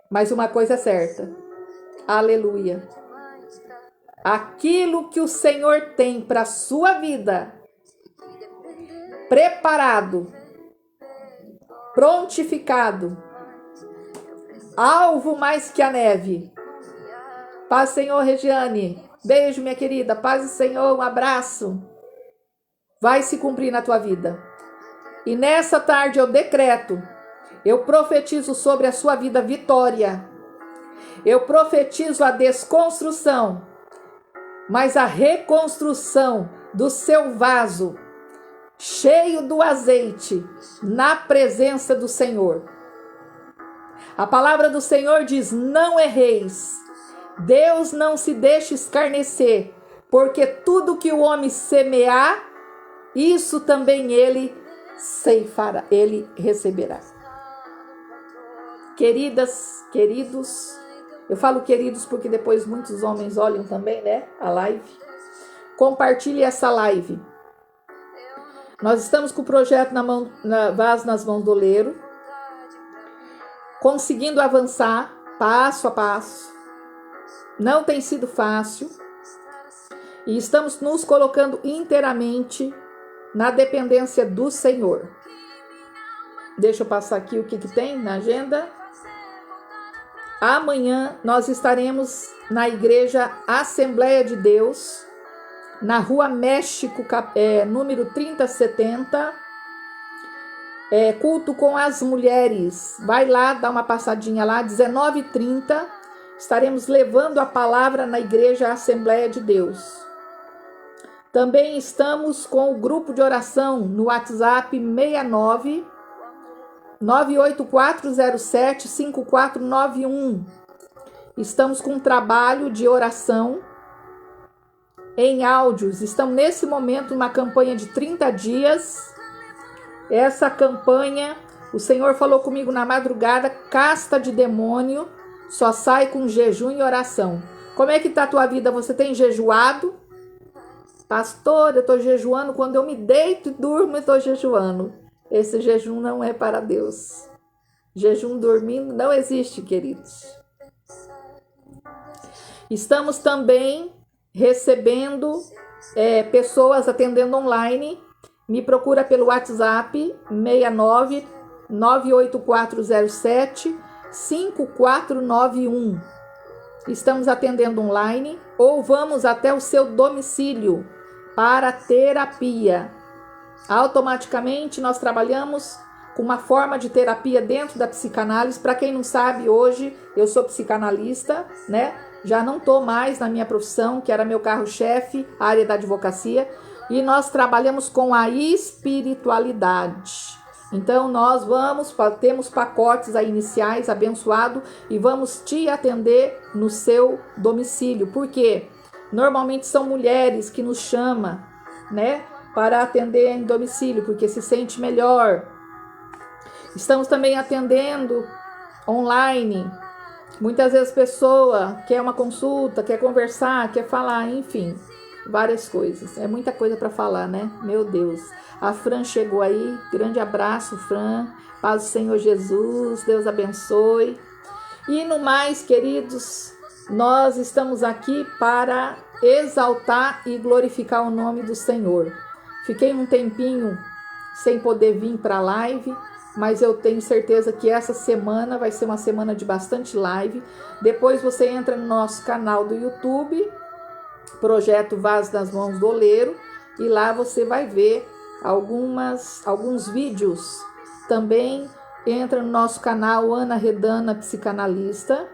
Mas uma coisa é certa. Aleluia. Aquilo que o Senhor tem para a sua vida, preparado, prontificado, alvo mais que a neve. Paz, Senhor, Regiane. Beijo, minha querida. Paz do Senhor, um abraço. Vai se cumprir na tua vida. E nessa tarde eu decreto, eu profetizo sobre a sua vida vitória. Eu profetizo a desconstrução, mas a reconstrução do seu vaso, cheio do azeite, na presença do Senhor. A palavra do Senhor diz: não erreis. Deus não se deixa escarnecer, porque tudo que o homem semear, isso também ele ceifará, ele receberá. Queridas, queridos, eu falo queridos porque depois muitos homens olham também, né, a live. Compartilhe essa live. Nós estamos com o projeto Vaso nas Mãos do Oleiro, conseguindo avançar passo a passo. Não tem sido fácil e estamos nos colocando inteiramente na dependência do Senhor. Deixa eu passar aqui o que tem na agenda. Amanhã nós estaremos na Igreja Assembleia de Deus, na Rua México, número 3070, culto com as mulheres. Vai lá, dá uma passadinha lá, 19h30, estaremos levando a palavra na Igreja Assembleia de Deus. Também estamos com o grupo de oração no WhatsApp 69 98407-5491. Estamos com um trabalho de oração em áudios. Estamos nesse momento numa campanha de 30 dias. Essa campanha, o Senhor falou comigo na madrugada, casta de demônio, só sai com jejum e oração. Como é que está a tua vida? Você tem jejuado? Pastor, eu estou jejuando, quando eu me deito e durmo, eu estou jejuando. Esse jejum não é para Deus. Jejum dormindo não existe, queridos. Estamos também recebendo pessoas atendendo online. Me procura pelo WhatsApp 69 98407-5491. Estamos atendendo online ou vamos até o seu domicílio para terapia. Automaticamente nós trabalhamos com uma forma de terapia dentro da psicanálise. Para quem não sabe, hoje eu sou psicanalista, né? Já não estou mais na minha profissão, que era meu carro-chefe, a área da advocacia, e nós trabalhamos com a espiritualidade. Então nós temos pacotes aí iniciais abençoado e vamos te atender no seu domicílio. Por quê? Normalmente são mulheres que nos chamam, né, para atender em domicílio, porque se sente melhor. Estamos também atendendo online. Muitas vezes a pessoa quer uma consulta, quer conversar, quer falar, enfim, várias coisas. É muita coisa para falar, né? Meu Deus. A Fran chegou aí. Grande abraço, Fran. Paz do Senhor Jesus. Deus abençoe. E no mais, queridos, nós estamos aqui para exaltar e glorificar o nome do Senhor. Fiquei um tempinho sem poder vir para a live, mas eu tenho certeza que essa semana vai ser uma semana de bastante live. Depois você entra no nosso canal do YouTube, Projeto Vaso nas Mãos do Oleiro, e lá você vai ver alguns vídeos. Também entra no nosso canal Ana Redana Psicanalista,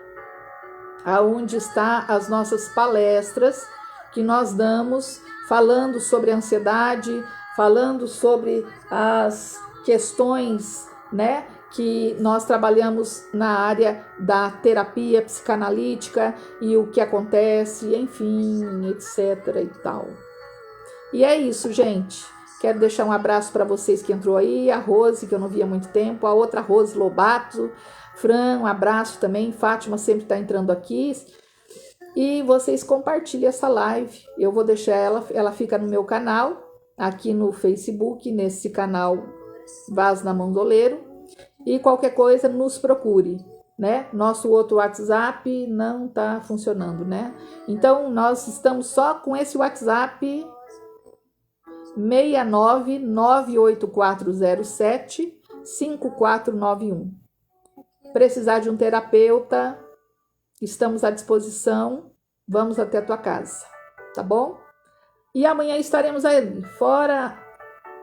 aonde está as nossas palestras que nós damos, falando sobre ansiedade, falando sobre as questões, né, que nós trabalhamos na área da terapia psicanalítica e o que acontece, enfim, etc e tal. E é isso, gente. Quero deixar um abraço para vocês que entrou aí, a Rose, que eu não via há muito tempo, a outra Rose Lobato, Fran, um abraço também, Fátima sempre está entrando aqui. E vocês compartilhem essa live. Eu vou deixar ela fica no meu canal, aqui no Facebook, nesse canal Vaso na Mão do Oleiro. E qualquer coisa, nos procure, né? Nosso outro WhatsApp não tá funcionando, né? Então, nós estamos só com esse WhatsApp 6998407-5491. Precisar de um terapeuta, estamos à disposição, vamos até a tua casa, tá bom? E amanhã estaremos aí. Fora,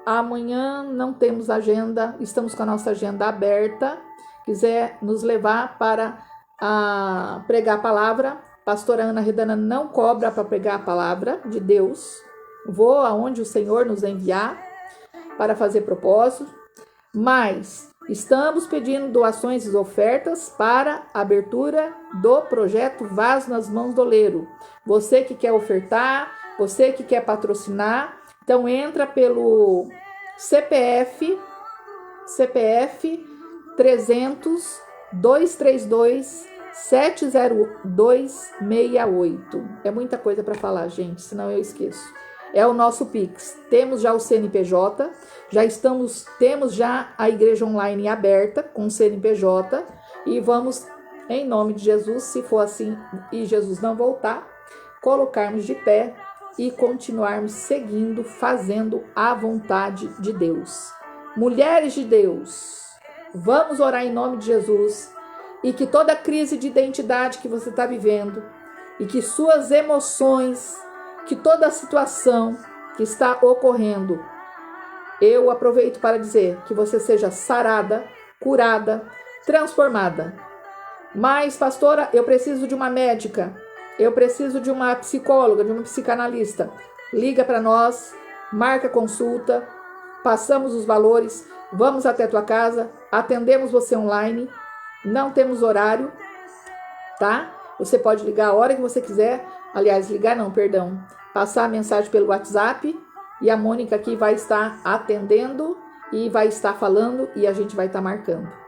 amanhã não temos agenda, estamos com a nossa agenda aberta. Quiser nos levar para a pregar a palavra. Pastora Ana Redana não cobra para pregar a palavra de Deus. Vou aonde o Senhor nos enviar para fazer propósito, mas estamos pedindo doações e ofertas para a abertura do projeto Vaso nas Mãos do Oleiro. Você que quer ofertar, você que quer patrocinar, então entra pelo CPF 300 232 70268. É muita coisa para falar, gente, senão eu esqueço. É o nosso Pix. Temos já o CNPJ, temos já a igreja online aberta com o CNPJ e vamos, em nome de Jesus, se for assim e Jesus não voltar, colocarmos de pé e continuarmos seguindo, fazendo a vontade de Deus. Mulheres de Deus, vamos orar em nome de Jesus e que toda crise de identidade que você está vivendo e que suas emoções, que toda a situação que está ocorrendo, eu aproveito para dizer que você seja sarada, curada, transformada. Mas, pastora, eu preciso de uma médica, eu preciso de uma psicóloga, de uma psicanalista. Liga para nós, marca consulta, passamos os valores, vamos até a tua casa, atendemos você online, não temos horário, tá? Você pode ligar a hora que você quiser, aliás, ligar não, perdão, passar a mensagem pelo WhatsApp e a Mônica aqui vai estar atendendo e vai estar falando e a gente vai estar marcando.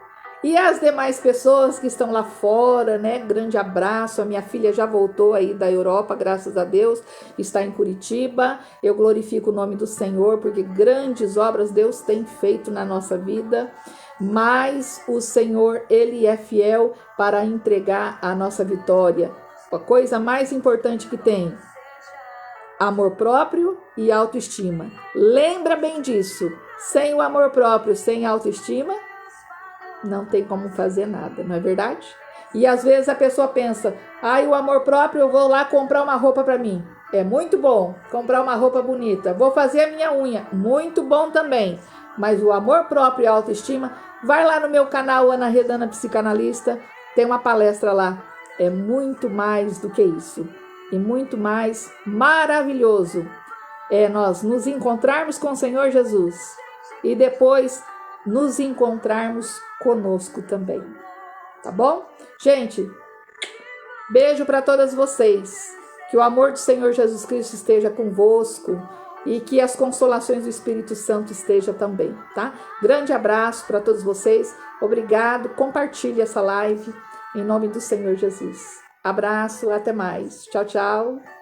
E as demais pessoas que estão lá fora, né? Grande abraço. A minha filha já voltou aí da Europa, graças a Deus, está em Curitiba. Eu glorifico o nome do Senhor, porque grandes obras Deus tem feito na nossa vida. Mas o Senhor, Ele é fiel para entregar a nossa vitória. A coisa mais importante que tem, amor próprio e autoestima. Lembra bem disso. Sem o amor próprio, sem autoestima, não tem como fazer nada, não é verdade? E às vezes a pessoa pensa, o amor próprio, eu vou lá comprar uma roupa para mim. É muito bom comprar uma roupa bonita. Vou fazer a minha unha. Muito bom também. Mas o amor próprio e a autoestima, vai lá no meu canal Ana Redana Psicanalista, tem uma palestra lá. É muito mais do que isso. E muito mais maravilhoso é nós nos encontrarmos com o Senhor Jesus e depois nos encontrarmos conosco também. Tá bom? Gente, beijo para todas vocês. Que o amor do Senhor Jesus Cristo esteja convosco e que as consolações do Espírito Santo estejam também, tá? Grande abraço para todos vocês. Obrigado. Compartilhe essa live em nome do Senhor Jesus. Abraço, até mais. Tchau, tchau.